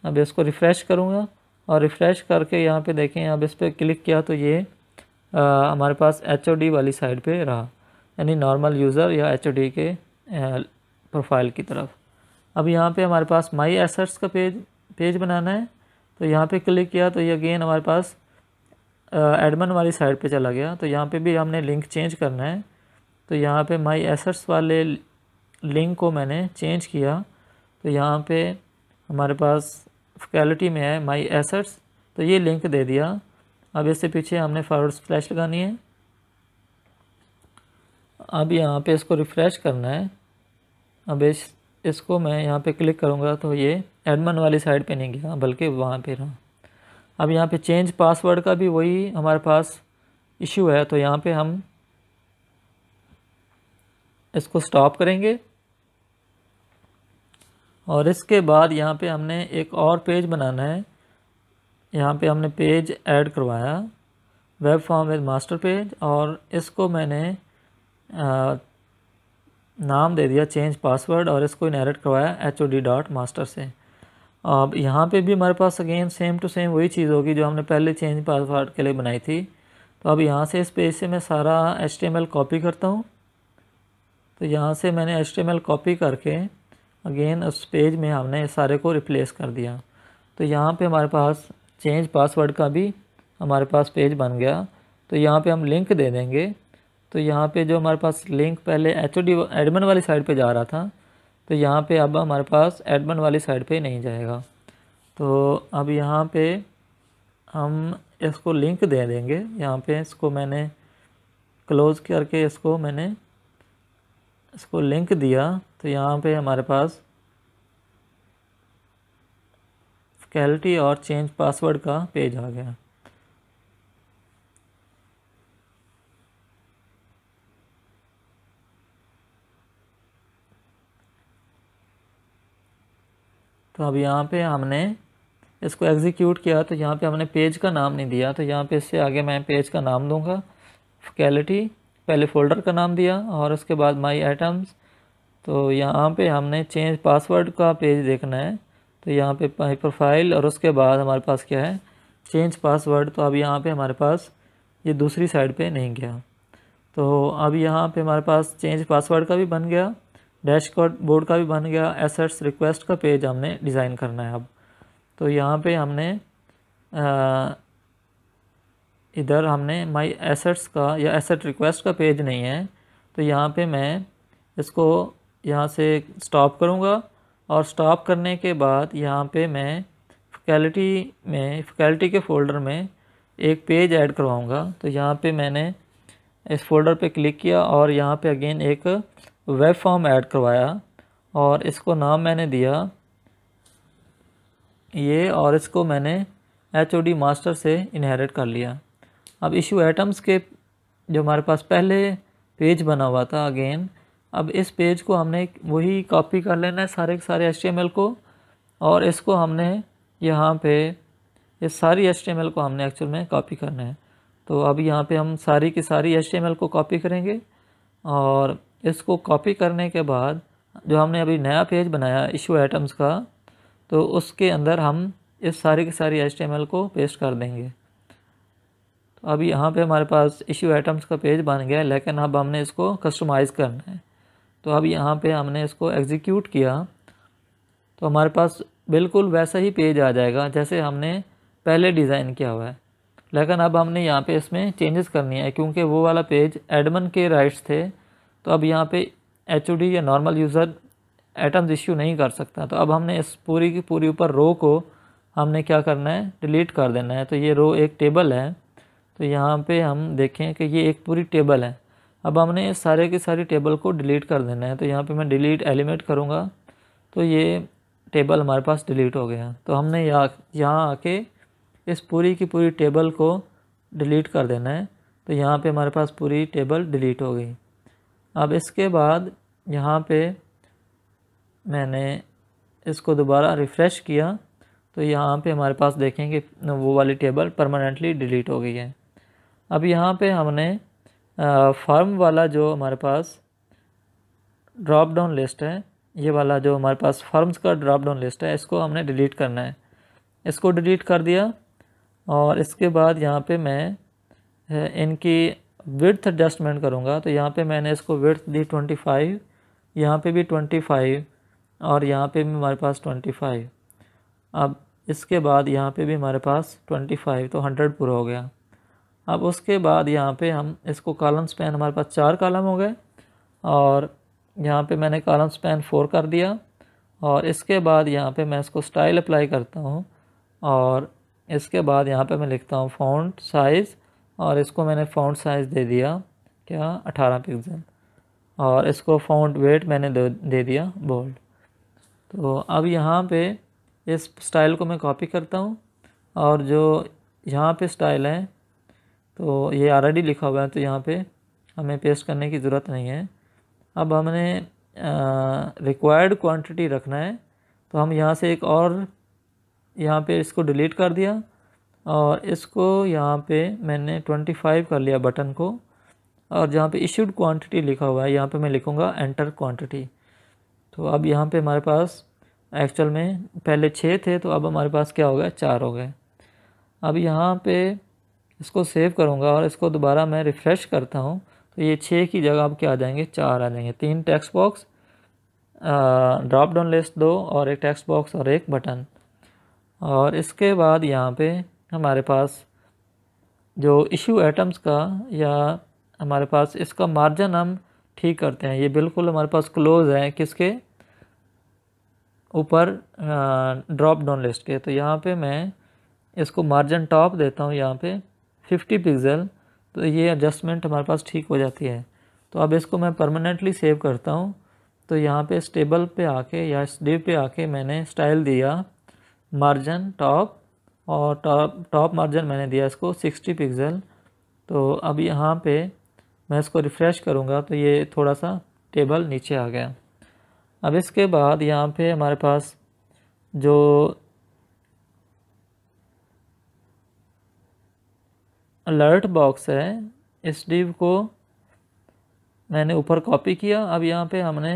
अब इसको रिफ़्रेश करूँगा और रिफ़्रेश करके यहाँ पे देखें, अब इस पर क्लिक किया तो ये हमारे पास HOD वाली साइड पे रहा, यानी नॉर्मल यूज़र या HOD के प्रोफाइल की तरफ। अब यहाँ पे हमारे पास माई एसेट्स का पेज बनाना है। तो यहाँ पे क्लिक किया तो ये अगेन हमारे पास एडमिन वाली साइड पे चला गया। तो यहाँ पे भी हमने लिंक चेंज करना है। तो यहाँ पे माई एसेट्स वाले लिंक को मैंने चेंज किया। तो यहाँ पे हमारे पास फैकल्टी में है माई एसेट्स, तो ये लिंक दे दिया। अब इससे पीछे हमने फॉरवर्ड स्लैश लगानी है। अब यहाँ पे इसको रिफ़्रेश करना है। अब इसको मैं यहाँ पे क्लिक करूँगा तो ये एडमिन वाली साइड पे नहीं गया बल्कि वहाँ पे रहा। अब यहाँ पे चेंज पासवर्ड का भी वही हमारे पास इशू है। तो यहाँ पे हम इसको स्टॉप करेंगे और इसके बाद यहाँ पे हमने एक और पेज बनाना है। यहाँ पे हमने पेज ऐड करवाया web form with master page, और इसको मैंने नाम दे दिया चेंज पासवर्ड, और इसको इनहेरिट करवाया HOD.master से। अब यहाँ पे भी हमारे पास अगेन सेम टू सेम वही चीज़ होगी जो हमने पहले चेंज पासवर्ड के लिए बनाई थी। तो अब यहाँ से इस पेज से मैं सारा HTML कॉपी करता हूँ। तो यहाँ से मैंने HTML कॉपी करके अगेन उस पेज में हमने सारे को रिप्लेस कर दिया। तो यहाँ पे हमारे पास चेंज पासवर्ड का भी हमारे पास पेज बन गया। तो यहाँ पे हम लिंक दे देंगे। तो यहाँ पे जो हमारे पास लिंक पहले HOD एडमिन वाली साइड पे जा रहा था, तो यहाँ पे अब हमारे पास एडमिन वाली साइड पे नहीं जाएगा। तो अब यहाँ पे हम इसको लिंक दे देंगे। यहाँ पे इसको मैंने क्लोज़ करके इसको लिंक दिया। तो यहाँ पे हमारे पास फैकल्टी और चेंज पासवर्ड का पेज आ गया। तो अब यहाँ पे हमने इसको एग्जीक्यूट किया। तो यहाँ पे हमने पेज का नाम नहीं दिया, तो यहाँ पे इससे आगे मैं पेज का नाम दूंगा फैकल्टी। पहले फ़ोल्डर का नाम दिया और उसके बाद माई आइटम्स। तो यहाँ पे हमने चेंज पासवर्ड का पेज देखना है। तो यहाँ पे माई प्रोफाइल और उसके बाद हमारे पास क्या है, चेंज पासवर्ड। तो अब यहाँ पे हमारे पास ये दूसरी साइड पे नहीं गया। तो अब यहाँ पे हमारे पास चेंज पासवर्ड का भी बन गया, डैशबोर्ड का भी बन गया, एसेट्स रिक्वेस्ट का पेज हमने डिज़ाइन करना है अब। तो यहाँ पे हमने इधर हमने माई एसेट्स का या एसेट रिक्वेस्ट का पेज नहीं है। तो यहाँ पे मैं इसको यहाँ से स्टॉप करूँगा, और स्टॉप करने के बाद यहाँ पे मैं फैकल्टी के फ़ोल्डर में एक पेज ऐड करवाऊँगा। तो यहाँ पे मैंने इस फोल्डर पे क्लिक किया और यहाँ पे अगेन एक वेब फॉर्म ऐड करवाया, और इसको नाम मैंने दिया ये, और इसको मैंने HOD मास्टर से इनहेरिट कर लिया। अब इशू आइटम्स के जो हमारे पास पहले पेज बना हुआ था, अगेन अब इस पेज को हमने वही कॉपी कर लेना है सारे के सारे HTML को, और इसको हमने यहाँ पे इस सारी HTML को हमने एक्चुअल में कॉपी करना है। तो अब यहाँ पे हम सारी की सारी HTML को कॉपी करेंगे, और इसको कॉपी करने के बाद जो हमने अभी नया पेज बनाया इशू आइटम्स का, तो उसके अंदर हम इस सारी की सारी HTML को पेस्ट कर देंगे। तो अभी यहाँ पे हमारे पास इशू आइटम्स का पेज बन गया है, लेकिन अब हमने इसको कस्टमाइज़ करना है। तो अब यहाँ पे हमने इसको एग्जीक्यूट किया तो हमारे पास बिल्कुल वैसा ही पेज आ जाएगा जैसे हमने पहले डिज़ाइन किया हुआ है। लेकिन अब हमने यहाँ पे इसमें चेंजेस करनी है, क्योंकि वो वाला पेज एडमिन के राइट्स थे। तो अब यहाँ पे HOD या नॉर्मल यूज़र आइटम्स इश्यू नहीं कर सकता। तो अब हमने इस पूरी की पूरी ऊपर रो को हमने क्या करना है, डिलीट कर देना है। तो ये रो एक टेबल है, तो यहाँ पे हम देखें कि ये एक पूरी टेबल है। अब हमने सारे की सारी टेबल को डिलीट कर देना है। तो यहाँ पे मैं डिलीट एलिमेंट करूँगा, तो ये टेबल हमारे पास डिलीट हो गया। तो हमने यहाँ आके इस पूरी की पूरी टेबल को डिलीट कर देना है। तो यहाँ पे हमारे पास पूरी टेबल डिलीट हो गई। अब इसके बाद यहाँ पे मैंने इसको दोबारा रिफ़्रेश किया, तो यहाँ पे हमारे पास देखेंगे वो वाली टेबल परमानेंटली डिलीट हो गई है। अब यहाँ पे हमने फॉर्म वाला जो हमारे पास ड्रॉप डाउन लिस्ट है, ये वाला जो हमारे पास फॉर्म्स का ड्रॉप डाउन लिस्ट है, इसको हमने डिलीट करना है। इसको डिलीट कर दिया, और इसके बाद यहाँ पे मैं इनकी विड्थ एडजस्टमेंट करूँगा। तो यहाँ पे मैंने इसको विड्थ दी 25, यहाँ पे भी 25, और यहाँ पे भी हमारे पास 25। अब इसके बाद यहाँ पे भी हमारे पास 25, तो 100 पूरा हो गया। अब उसके बाद यहाँ पे हम इसको कॉलम स्पैन, हमारे पास 4 कॉलम हो गए, और यहाँ पे मैंने कॉलम स्पैन 4 कर दिया। और इसके बाद यहाँ पे मैं इसको स्टाइल अप्लाई करता हूँ, और इसके बाद यहाँ पे मैं लिखता हूँ फ़ॉन्ट साइज़, और इसको मैंने फ़ॉन्ट साइज़ दे दिया क्या 18 पिक्सल, और इसको फ़ॉन्ट वेट मैंने दे दिया बोल्ड। तो अब यहाँ पे इस स्टाइल को मैं कॉपी करता हूँ, और जो यहाँ पे स्टाइल है तो ये ऑलरेडी लिखा हुआ है, तो यहाँ पे हमें पेस्ट करने की ज़रूरत नहीं है। अब हमने रिक्वायर्ड क्वांटिटी रखना है, तो हम यहाँ से एक और यहाँ पे इसको डिलीट कर दिया, और इसको यहाँ पे मैंने 25 कर लिया बटन को, और जहाँ पे इशूड क्वांटिटी लिखा हुआ है यहाँ पे मैं लिखूँगा एंटर क्वांटिटी। तो अब यहाँ पे हमारे पास एक्चुअल में पहले 6 थे, तो अब हमारे पास क्या हो गया, 4 हो गए। अब यहाँ पे इसको सेव करूँगा और इसको दोबारा मैं रिफ़्रेश करता हूँ, तो ये 6 की जगह अब क्या आ जाएंगे, 4 आ जाएंगे। 3 text box, drop down list 2, और एक टेक्स्ट बॉक्स और एक बटन। और इसके बाद यहाँ पे हमारे पास जो इशू आइटम्स का, या हमारे पास इसका मार्जिन हम ठीक करते हैं। ये बिल्कुल हमारे पास क्लोज है किसके ऊपर, ड्रॉप डाउन लिस्ट के। तो यहाँ पे मैं इसको मार्जिन टॉप देता हूँ यहाँ पे 50 पिक्सल, तो ये एडजस्टमेंट हमारे पास ठीक हो जाती है। तो अब इसको मैं परमानेंटली सेव करता हूँ। तो यहाँ पे स्टेबल पे आके या डिव पे आके मैंने स्टाइल दिया मार्जिन टॉप, और टॉप मार्जिन मैंने दिया इसको 60 पिक्सल। तो अब यहाँ पे मैं इसको रिफ़्रेश करूँगा तो ये थोड़ा सा टेबल नीचे आ गया। अब इसके बाद यहाँ पे हमारे पास जो अलर्ट बॉक्स है, इस डिव को मैंने ऊपर कॉपी किया। अब यहाँ पे हमने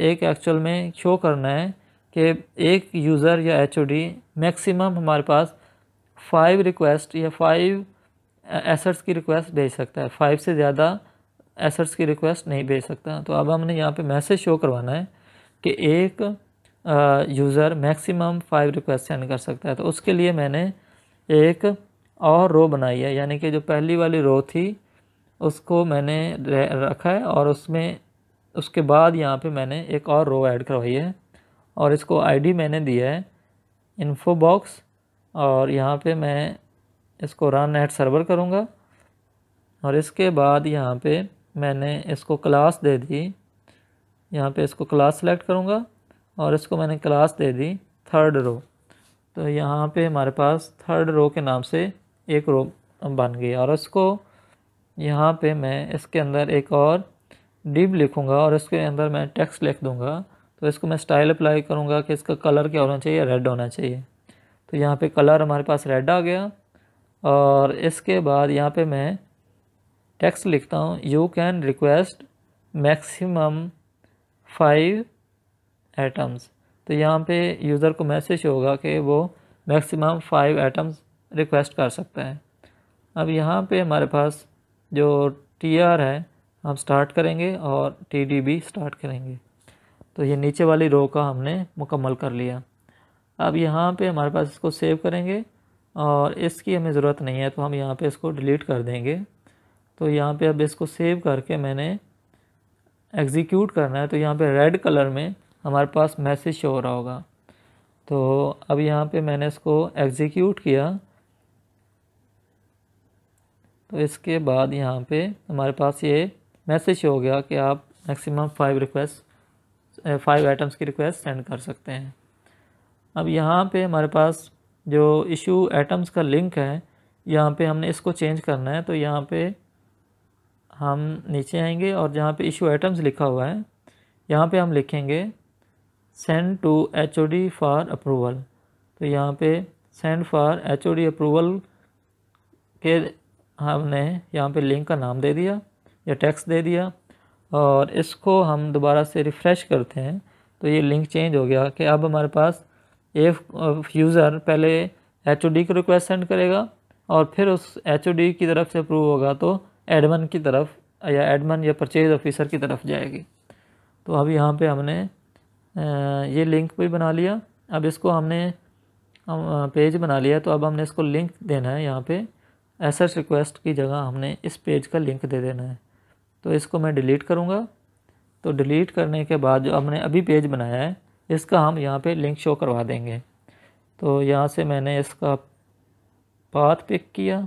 एक एक्चुअल में शो करना है कि एक यूज़र या एचओडी मैक्सिमम हमारे पास 5 रिक्वेस्ट या 5 एसेट्स की रिक्वेस्ट भेज सकता है, 5 से ज़्यादा एसेट्स की रिक्वेस्ट नहीं भेज सकता। तो अब हमने यहाँ पे मैसेज शो करवाना है कि एक यूज़र मैक्सिमम 5 रिक्वेस्ट सेंड कर सकता है। तो उसके लिए मैंने एक और रो बनाई है, यानी कि जो पहली वाली रो थी उसको मैंने रखा है, और उसमें उसके बाद यहाँ पे मैंने एक और रो ऐड करवाई है, और इसको आईडी मैंने दिया है इन्फो बॉक्स। और यहाँ पे मैं इसको रन एट सर्वर करूँगा, और इसके बाद यहाँ पे मैंने इसको क्लास दे दी। यहाँ पे इसको क्लास सेलेक्ट करूँगा और इसको मैंने क्लास दे दी थर्ड रो। तो यहाँ पे हमारे पास थर्ड रो के नाम से एक रो बन गई, और उसको यहाँ पे मैं इसके अंदर एक और डिव लिखूँगा और इसके अंदर मैं टेक्स्ट लिख दूँगा। तो इसको मैं स्टाइल अप्लाई करूँगा कि इसका कलर क्या होना चाहिए, रेड होना चाहिए। तो यहाँ पे कलर हमारे पास रेड आ गया, और इसके बाद यहाँ पे मैं टेक्स्ट लिखता हूँ, you can request maximum 5 atoms. तो यहाँ पे यूज़र को मैसेज होगा कि वो मैक्सिमम 5 एटम्स रिक्वेस्ट कर सकता है। अब यहाँ पे हमारे पास जो TR है हम स्टार्ट करेंगे और TD स्टार्ट करेंगे। तो ये नीचे वाली रो का हमने मुकम्मल कर लिया। अब यहाँ पे हमारे पास इसको सेव करेंगे, और इसकी हमें ज़रूरत नहीं है तो हम यहाँ पे इसको डिलीट कर देंगे। तो यहाँ पे अब इसको सेव करके मैंने एग्जीक्यूट करना है। तो यहाँ पे रेड कलर में हमारे पास मैसेज शो हो रहा होगा। तो अब यहाँ पे मैंने इसको एग्जीक्यूट किया, तो इसके बाद यहाँ पे हमारे पास ये मैसेज हो गया कि आप मैक्सिमम 5 आइटम्स की रिक्वेस्ट सेंड कर सकते हैं। अब यहाँ पे हमारे पास जो इशू आइटम्स का लिंक है, यहाँ पे हमने इसको चेंज करना है। तो यहाँ पे हम नीचे आएंगे और जहाँ पे इशू आइटम्स लिखा हुआ है यहाँ पे हम लिखेंगे send to HOD for approval. तो यहाँ पे सेंड फॉर HOD अप्रूवल के हमने यहाँ पे लिंक का नाम दे दिया या टेक्स्ट दे दिया, और इसको हम दोबारा से रिफ़्रेश करते हैं तो ये लिंक चेंज हो गया कि अब हमारे पास एक यूज़र पहले HOD को रिक्वेस्ट सेंड करेगा और फिर उस HOD की तरफ से अप्रूव होगा तो एडमिन की तरफ या एडमिन या परचेज ऑफिसर की तरफ जाएगी। तो अब यहाँ पे हमने ये लिंक भी बना लिया। अब इसको हमने पेज बना लिया, तो अब हमने इसको लिंक देना है। यहाँ पे एसेट रिक्वेस्ट की जगह हमने इस पेज का लिंक दे देना है। तो इसको मैं डिलीट करूँगा। तो डिलीट करने के बाद जो हमने अभी पेज बनाया है इसका हम यहाँ पे लिंक शो करवा देंगे। तो यहाँ से मैंने इसका पाथ पिक किया,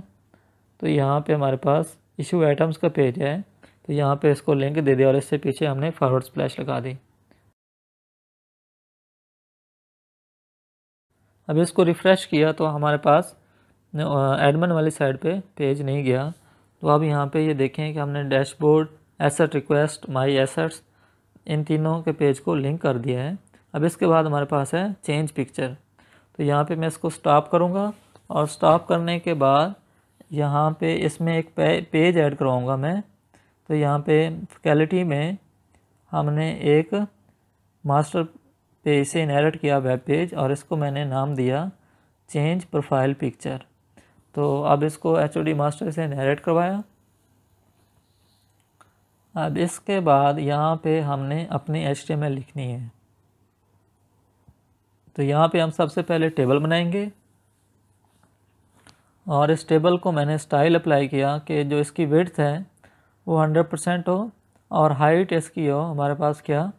तो यहाँ पे हमारे पास इशू आइटम्स का पेज है, तो यहाँ पे इसको लिंक दे दिया और इससे पीछे हमने फॉरवर्ड स्प्लैश लगा दी। अब इसको रिफ़्रेश किया तो हमारे पास एडमिन वाली साइड पे पेज नहीं गया। तो अब यहाँ पे ये देखें कि हमने डैशबोर्ड, एसेट रिक्वेस्ट, माई एसेट्स, इन तीनों के पेज को लिंक कर दिया है। अब इसके बाद हमारे पास है चेंज पिक्चर। तो यहाँ पे मैं इसको स्टॉप करूँगा और स्टॉप करने के बाद यहाँ पे इसमें एक पेज ऐड करवाऊँगा मैं। तो यहाँ पे फैकल्टी में हमने एक मास्टर पेज से इनहेरिट किया वेब पेज, और इसको मैंने नाम दिया चेंज प्रोफाइल पिक्चर। तो अब इसको HOD मास्टर से इनहेरिट करवाया। अब इसके बाद यहाँ पे हमने अपनी HTML लिखनी है। तो यहाँ पे हम सबसे पहले टेबल बनाएंगे, और इस टेबल को मैंने स्टाइल अप्लाई किया कि जो इसकी विड्थ है वो 100% हो, और हाइट इसकी हो हमारे पास क्या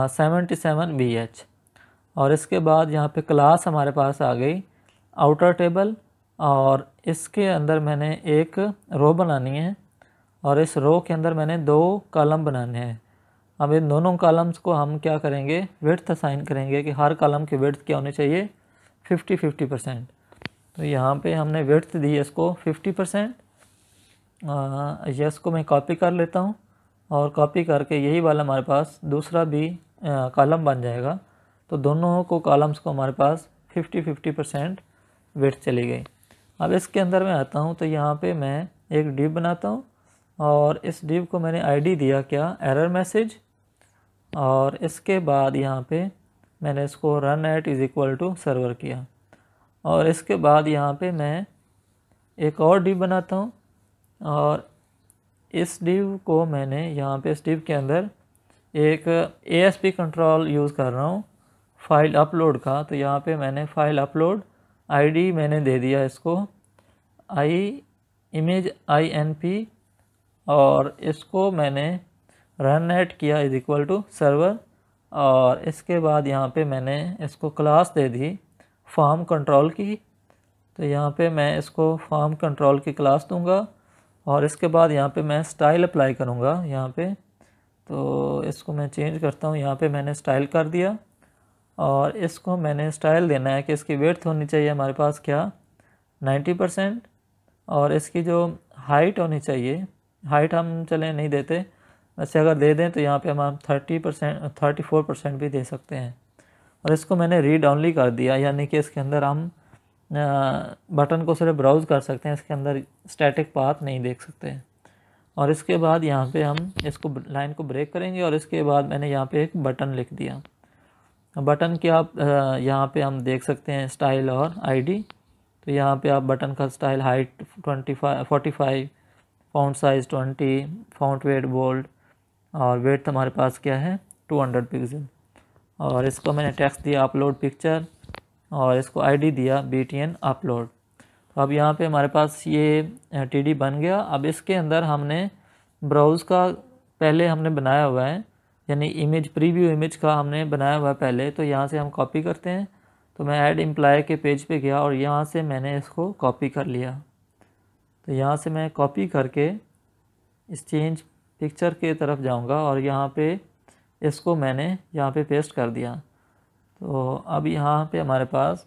77 BH। और इसके बाद यहाँ पे क्लास हमारे पास आ गई आउटर टेबल, और इसके अंदर मैंने एक रो बनानी है, और इस रो के अंदर मैंने 2 कॉलम बनाने हैं। अब इन दोनों कॉलम्स को हम क्या करेंगे, विड्थ असाइन करेंगे कि हर कॉलम की विड्थ क्या होनी चाहिए 50-50%। तो यहाँ पे हमने विड्थ दी इसको 50%। इसको मैं कॉपी कर लेता हूँ, और कॉपी करके यही वाला हमारे पास दूसरा भी कॉलम बन जाएगा। तो दोनों को कॉलम्स को हमारे पास 50-50% विड्थ चली गई। अब इसके अंदर मैं आता हूँ, तो यहाँ पे मैं एक डिव बनाता हूँ, और इस डिव को मैंने आईडी दिया क्या एरर मैसेज। और इसके बाद यहाँ पे मैंने इसको run at is equal to server किया। और इसके बाद यहाँ पे मैं एक और डिव बनाता हूँ, और इस डिव को मैंने यहाँ पे इस डिव के अंदर एक ASP कंट्रोल यूज़ कर रहा हूँ फाइल अपलोड का। तो यहाँ पे मैंने फाइल अपलोड आईडी मैंने दे दिया इसको image INP, और इसको मैंने रन एट किया इज इक्वल टू सर्वर। और इसके बाद यहाँ पे मैंने इसको class they the form control की। तो यहाँ पे मैं इसको फॉर्म कंट्रोल की क्लास दूंगा, और इसके बाद यहाँ पे मैं स्टाइल अप्लाई करूँगा यहाँ पे। तो इसको मैं चेंज करता हूँ, यहाँ पे मैंने स्टाइल कर दिया, और इसको मैंने स्टाइल देना है कि इसकी विड्थ होनी चाहिए हमारे पास क्या 90%, और इसकी जो हाइट होनी चाहिए, हाइट हम चलें नहीं देते, वैसे अगर दे दें तो यहाँ पे हम 34% भी दे सकते हैं। और इसको मैंने रीड ऑनली कर दिया, यानी कि इसके अंदर हम बटन को सिर्फ ब्राउज़ कर सकते हैं, इसके अंदर स्टैटिक पाथ नहीं देख सकते हैं। और इसके बाद यहाँ पे हम इसको लाइन को ब्रेक करेंगे, और इसके बाद मैंने यहाँ पे एक बटन लिख दिया। बटन की आप यहाँ पे हम देख सकते हैं स्टाइल और आईडी। तो यहाँ पे आप बटन का style height 45, font size 20, font weight bold, और वेट हमारे पास क्या है 200 पिक्सल। और इसको मैंने टेक्स्ट दिया अपलोड पिक्चर, और इसको आईडी दिया BTN अपलोड। तो अब यहाँ पे हमारे पास ये TD बन गया। अब इसके अंदर हमने ब्राउज़ का पहले हमने बनाया हुआ है, यानी इमेज प्रीव्यू इमेज का हमने बनाया हुआ है पहले। तो यहाँ से हम कॉपी करते हैं। तो मैं ऐड एम्प्लॉय के पेज पे गया, और यहाँ से मैंने इसको कॉपी कर लिया। तो यहाँ से मैं कॉपी करके इस चेंज पिक्चर के तरफ जाऊँगा, और यहाँ पे इसको मैंने यहाँ पे पेस्ट कर दिया। तो अब यहाँ पे हमारे पास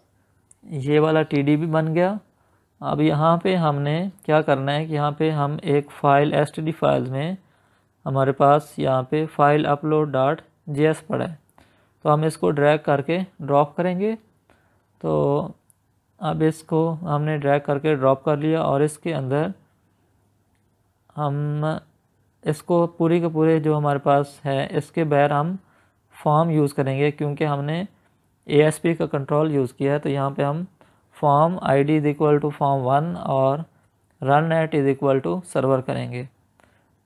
ये वाला TD भी बन गया। अब यहाँ पे हमने क्या करना है कि यहाँ पे हम एक फ़ाइल std फाइल्स में हमारे पास यहाँ पे फाइल upload.js पड़ा है। तो हम इसको ड्रैग करके ड्रॉप करेंगे। तो अब इसको हमने ड्रैग करके ड्रॉप कर लिया, और इसके अंदर हम इसको पूरी के पूरे जो हमारे पास है इसके बगैर हम फॉर्म यूज़ करेंगे, क्योंकि हमने ASP का कंट्रोल यूज़ किया है। तो यहाँ पे हम form ID is equal to form1 और run at is equal to server करेंगे।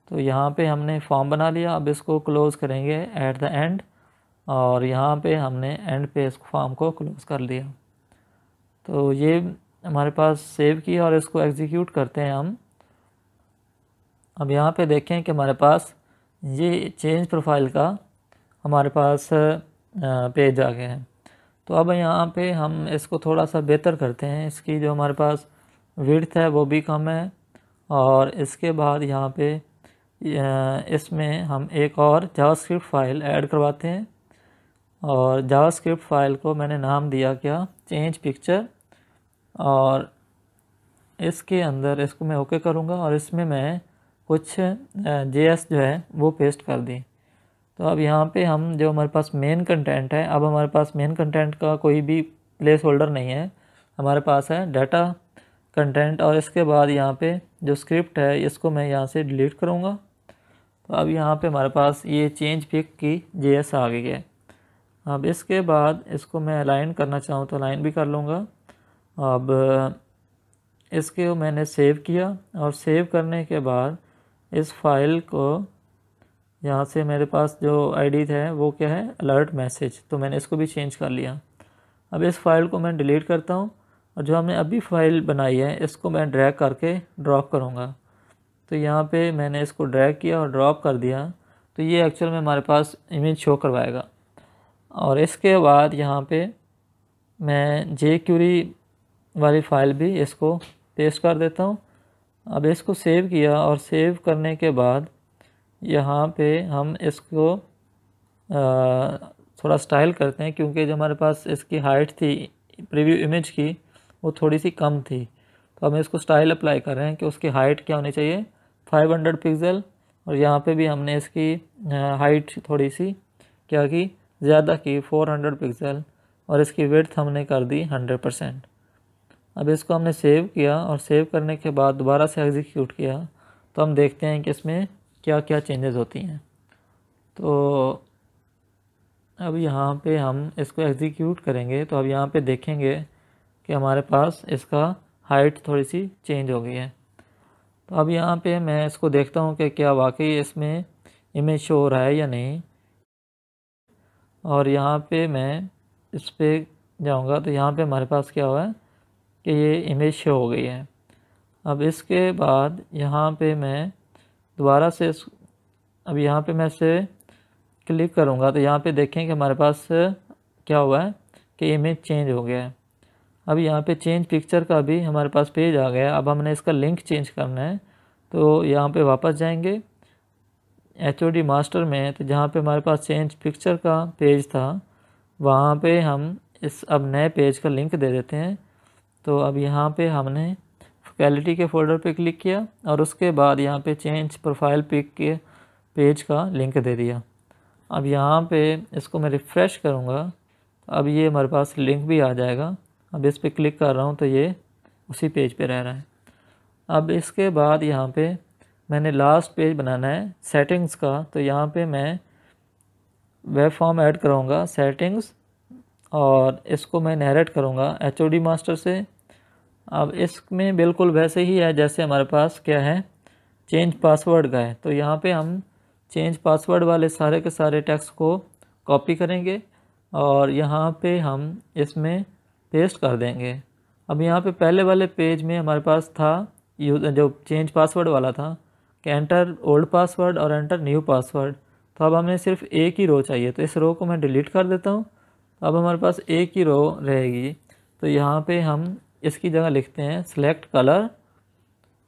तो यहाँ पे हमने फॉर्म बना लिया। अब इसको क्लोज़ करेंगे एट द एंड, और यहाँ पे हमने एंड पे इस फॉर्म को क्लोज़ कर दिया। तो ये हमारे पास सेव किया, और इसको एग्जीक्यूट करते हैं हम। अब यहाँ पे देखें कि हमारे पास ये चेंज प्रोफाइल का हमारे पास पेज आ गया है। तो अब यहाँ पे हम इसको थोड़ा सा बेहतर करते हैं। इसकी जो हमारे पास विड्थ है वो भी कम है, और इसके बाद यहाँ पे इसमें हम एक और जावास्क्रिप्ट फाइल ऐड करवाते हैं। और जावास्क्रिप्ट फाइल को मैंने नाम दिया क्या चेंज पिक्चर, और इसके अंदर इसको मैं ओके करूँगा, और इसमें मैं कुछ JS जो है वो पेस्ट कर दी। तो अब यहाँ पे हम जो हमारे पास मेन कंटेंट है, अब हमारे पास मेन कंटेंट का कोई भी प्लेस होल्डर नहीं है, हमारे पास है डाटा कंटेंट। और इसके बाद यहाँ पे जो स्क्रिप्ट है इसको मैं यहाँ से डिलीट करूँगा। तो अब यहाँ पे हमारे पास ये चेंज पिक की JS आ गई है। अब इसके बाद इसको मैं अलाइन करना चाहूँ तो अलाइन भी कर लूँगा। अब इसके मैंने सेव किया और सेव करने के बाद इस फाइल को यहाँ से मेरे पास जो ID है वो क्या है, अलर्ट मैसेज, तो मैंने इसको भी चेंज कर लिया। अब इस फाइल को मैं डिलीट करता हूँ और जो हमने अभी फाइल बनाई है इसको मैं ड्रैग करके ड्रॉप करूँगा। तो यहाँ पे मैंने इसको ड्रैग किया और ड्रॉप कर दिया, तो ये एक्चुअल में हमारे पास इमेज शो करवाएगा। और इसके बाद यहाँ पे मैं jQuery वाली फ़ाइल भी इसको पेस्ट कर देता हूँ। अब इसको सेव किया और सेव करने के बाद यहाँ पे हम इसको थोड़ा स्टाइल करते हैं, क्योंकि जो हमारे पास इसकी हाइट थी प्रीव्यू इमेज की वो थोड़ी सी कम थी। तो हम इसको स्टाइल अप्लाई कर रहे हैं कि उसकी हाइट क्या होनी चाहिए, 500 पिक्सल। और यहाँ पे भी हमने इसकी हाइट थोड़ी सी क्या की, ज़्यादा की, 400 पिक्सल। और इसकी विड्थ हमने कर दी 100%। अब इसको हमने सेव किया और सेव करने के बाद दोबारा से एग्जीक्यूट किया, तो हम देखते हैं कि इसमें क्या क्या चेंजेस होती हैं। तो अब यहाँ पे हम इसको एग्जीक्यूट करेंगे तो अब यहाँ पे देखेंगे कि हमारे पास इसका हाइट थोड़ी सी चेंज हो गई है। तो अब यहाँ पे मैं इसको देखता हूँ कि क्या वाकई इसमें इमेज शो हो रहा है या नहीं। और यहाँ पे मैं इस पर जाऊँगा तो यहाँ पे हमारे पास क्या हुआ है कि ये इमेज शो हो गई है। अब इसके बाद यहाँ पे मैं दोबारा से अब यहाँ पे मैं इसे क्लिक करूँगा तो यहाँ पे देखें कि हमारे पास क्या हुआ है कि इमेज चेंज हो गया है। अब यहाँ पे चेंज पिक्चर का भी हमारे पास पेज आ गया। अब हमने इसका लिंक चेंज करना है, तो यहाँ पे वापस जाएंगे HOD मास्टर में, तो जहाँ पे हमारे पास चेंज पिक्चर का पेज था वहाँ पे हम इस अब नए पेज का लिंक दे देते हैं। तो अब यहाँ पे हमने फैकल्टी के फोल्डर पे क्लिक किया और उसके बाद यहाँ पे चेंज प्रोफाइल पिक के पेज का लिंक दे दिया। अब यहाँ पे इसको मैं रिफ़्रेश करूँगा, अब ये हमारे पास लिंक भी आ जाएगा। अब इस पर क्लिक कर रहा हूँ तो ये उसी पेज पे रह रहा है। अब इसके बाद यहाँ पे मैंने लास्ट पेज बनाना है सेटिंग्स का, तो यहाँ पे मैं वेब फॉर्म ऐड करूँगा सेटिंग्स और इसको मैं नरेट करूँगा HOD मास्टर से। अब इसमें बिल्कुल वैसे ही है जैसे हमारे पास क्या है चेंज पासवर्ड का है। तो यहाँ पे हम चेंज पासवर्ड वाले सारे के सारे टेक्स्ट को कॉपी करेंगे और यहाँ पे हम इसमें पेस्ट कर देंगे। अब यहाँ पे पहले वाले पेज में हमारे पास था जो चेंज पासवर्ड वाला था कि एंटर ओल्ड पासवर्ड और एंटर न्यू पासवर्ड। तो अब हमें सिर्फ एक ही रो चाहिए, तो इस रो को मैं डिलीट कर देता हूँ। अब हमारे पास एक ही रो रहेगी, तो यहाँ पे हम इसकी जगह लिखते हैं सेलेक्ट कलर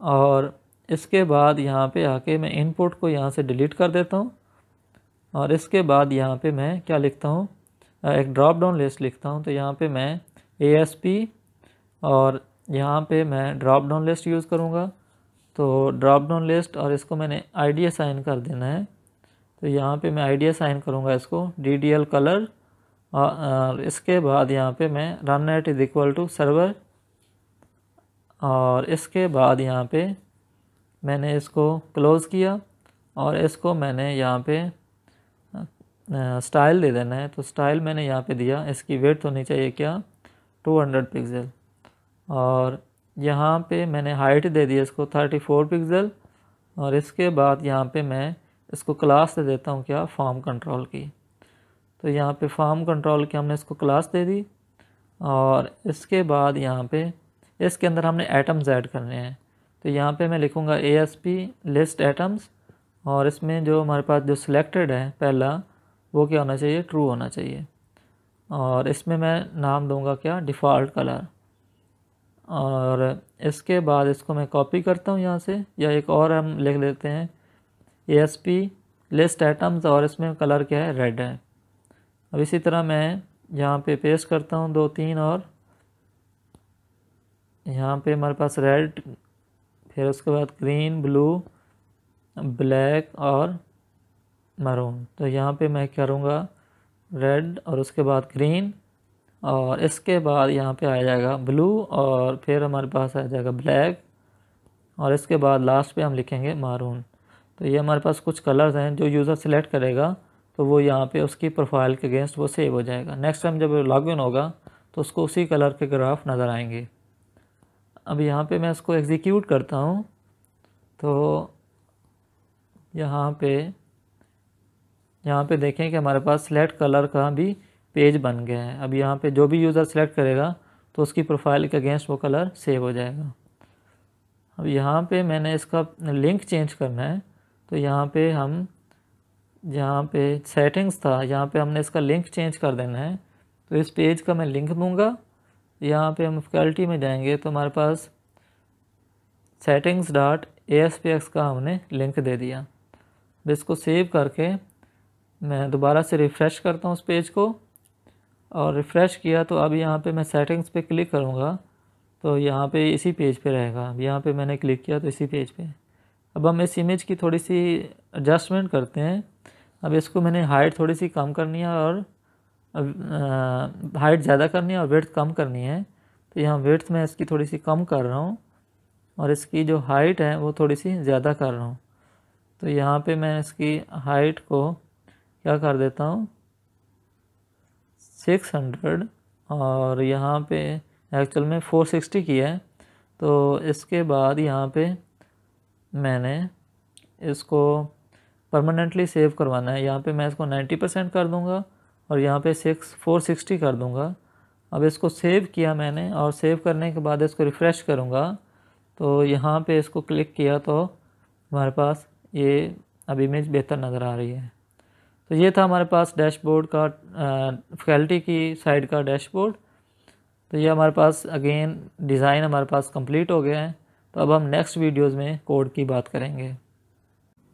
और इसके बाद यहाँ पे आके मैं इनपुट को यहाँ से डिलीट कर देता हूँ। और इसके बाद यहाँ पे मैं क्या लिखता हूँ, एक ड्रॉप डाउन लिस्ट लिखता हूँ। तो यहाँ पे मैं ASP और यहाँ पे मैं ड्रॉप डाउन लिस्ट यूज़ करूँगा। तो ड्रॉप डाउन लिस्ट और इसको मैंने ID असाइन कर देना है। तो यहाँ पे मैं ID असाइन करूँगा इसको DDL कलर और इसके बाद यहाँ पे मैं run at is equal to server और इसके बाद यहाँ पे मैंने इसको क्लोज़ किया और इसको मैंने यहाँ पे स्टाइल दे देना है। तो स्टाइल मैंने यहाँ पे दिया, इसकी विड्थ होनी चाहिए क्या 200 पिक्सल और यहाँ पे मैंने हाइट दे दी इसको 34 पिक्सल। और इसके बाद यहाँ पे मैं इसको क्लास दे देता हूँ क्या फॉर्म कंट्रोल की। तो यहाँ पे फॉर्म कंट्रोल की हमने इसको क्लास दे दी और इसके बाद यहाँ पे इसके अंदर हमने एटम्स ऐड करने हैं। तो यहाँ पे मैं लिखूँगा ASP लिस्ट एटम्स और इसमें जो हमारे पास जो सिलेक्टेड है पहला वो क्या होना चाहिए, ट्रू होना चाहिए। और इसमें मैं नाम दूंगा क्या डिफ़ॉल्ट कलर। और इसके बाद इसको मैं कॉपी करता हूँ यहाँ से, या एक और हम लिख लेते हैं ASP लिस्ट एटम्स और इसमें कलर क्या है रेड है। अब इसी तरह मैं यहाँ पे पेस्ट करता हूँ 2-3 और यहाँ पे हमारे पास रेड, फिर उसके बाद ग्रीन, ब्लू, ब्लैक और मरून। तो यहाँ पे मैं करूँगा रेड और उसके बाद ग्रीन और इसके बाद यहाँ पे आ जाएगा ब्लू और फिर हमारे पास आ जाएगा ब्लैक और इसके बाद लास्ट पे हम लिखेंगे मारून। तो ये हमारे पास कुछ कलर्स हैं जो यूज़र सिलेक्ट करेगा तो वो यहाँ पे उसकी प्रोफाइल के अगेंस्ट वो सेव हो जाएगा। नेक्स्ट टाइम जब लॉगिन होगा तो उसको उसी कलर के ग्राफ नज़र आएंगे। अब यहाँ पे मैं इसको एग्जीक्यूट करता हूँ तो यहाँ पे देखें कि हमारे पास सिलेक्ट कलर का भी पेज बन गया है। अब यहाँ पे जो भी यूज़र सेलेक्ट करेगा तो उसकी प्रोफाइल के अगेंस्ट वो कलर सेव हो जाएगा। अब यहाँ पे मैंने इसका लिंक चेंज करना है तो यहाँ पे सेटिंग्स था, यहाँ पे हमने इसका लिंक चेंज कर देना है। तो इस पेज का मैं लिंक दूंगा। यहाँ पे हम फैकल्टी में जाएंगे तो हमारे पास settings.aspx का हमने लिंक दे दिया। अब इसको सेव करके मैं दोबारा से रिफ़्रेश करता हूँ उस पेज को और रिफ़्रेश किया तो अब यहाँ पे मैं सेटिंग्स पे क्लिक करूँगा तो यहाँ पे इसी पेज पे रहेगा। अब यहाँ पे मैंने क्लिक किया तो इसी पेज पे। अब हम इस इमेज की थोड़ी सी एडजस्टमेंट करते हैं। अब इसको मैंने हाइट थोड़ी सी कम करनी है और हाइट ज़्यादा करनी है और विड्थ कम करनी है। तो यहाँ विड्थ मैं इसकी थोड़ी सी कम कर रहा हूँ और इसकी जो हाइट है वो थोड़ी सी ज़्यादा कर रहा हूँ। तो यहाँ पे मैं इसकी हाइट को क्या कर देता हूँ 600 और यहाँ पे एक्चुअल में 460 किया है। तो इसके बाद यहाँ पे मैंने इसको परमानेंटली सेव करवाना है। यहाँ पे मैं इसको 90% कर दूँगा और यहाँ पे 460 कर दूँगा। अब इसको सेव किया मैंने और सेव करने के बाद इसको रिफ़्रेश करूँगा तो यहाँ पे इसको क्लिक किया तो हमारे पास ये अब इमेज बेहतर नज़र आ रही है। तो ये था हमारे पास डैशबोर्ड का फैकल्टी की साइड का डैशबोर्ड। तो ये हमारे पास अगेन डिज़ाइन हमारे पास कंप्लीट हो गया है। तो अब हम नेक्स्ट वीडियोस में कोड की बात करेंगे।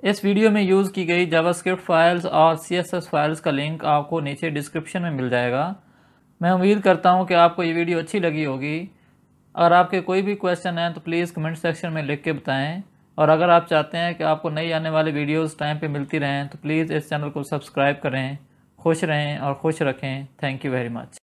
इस वीडियो में यूज़ की गई जावास्क्रिप्ट फाइल्स और CSS फाइल्स का लिंक आपको नीचे डिस्क्रिप्शन में मिल जाएगा। मैं उम्मीद करता हूँ कि आपको ये वीडियो अच्छी लगी होगी। अगर आपके कोई भी क्वेश्चन हैं तो प्लीज़ कमेंट सेक्शन में लिख के बताएं। और अगर आप चाहते हैं कि आपको नई आने वाली वीडियोस टाइम पे मिलती रहें तो प्लीज़ इस चैनल को सब्सक्राइब करें। खुश रहें और खुश रखें। Thank you very much.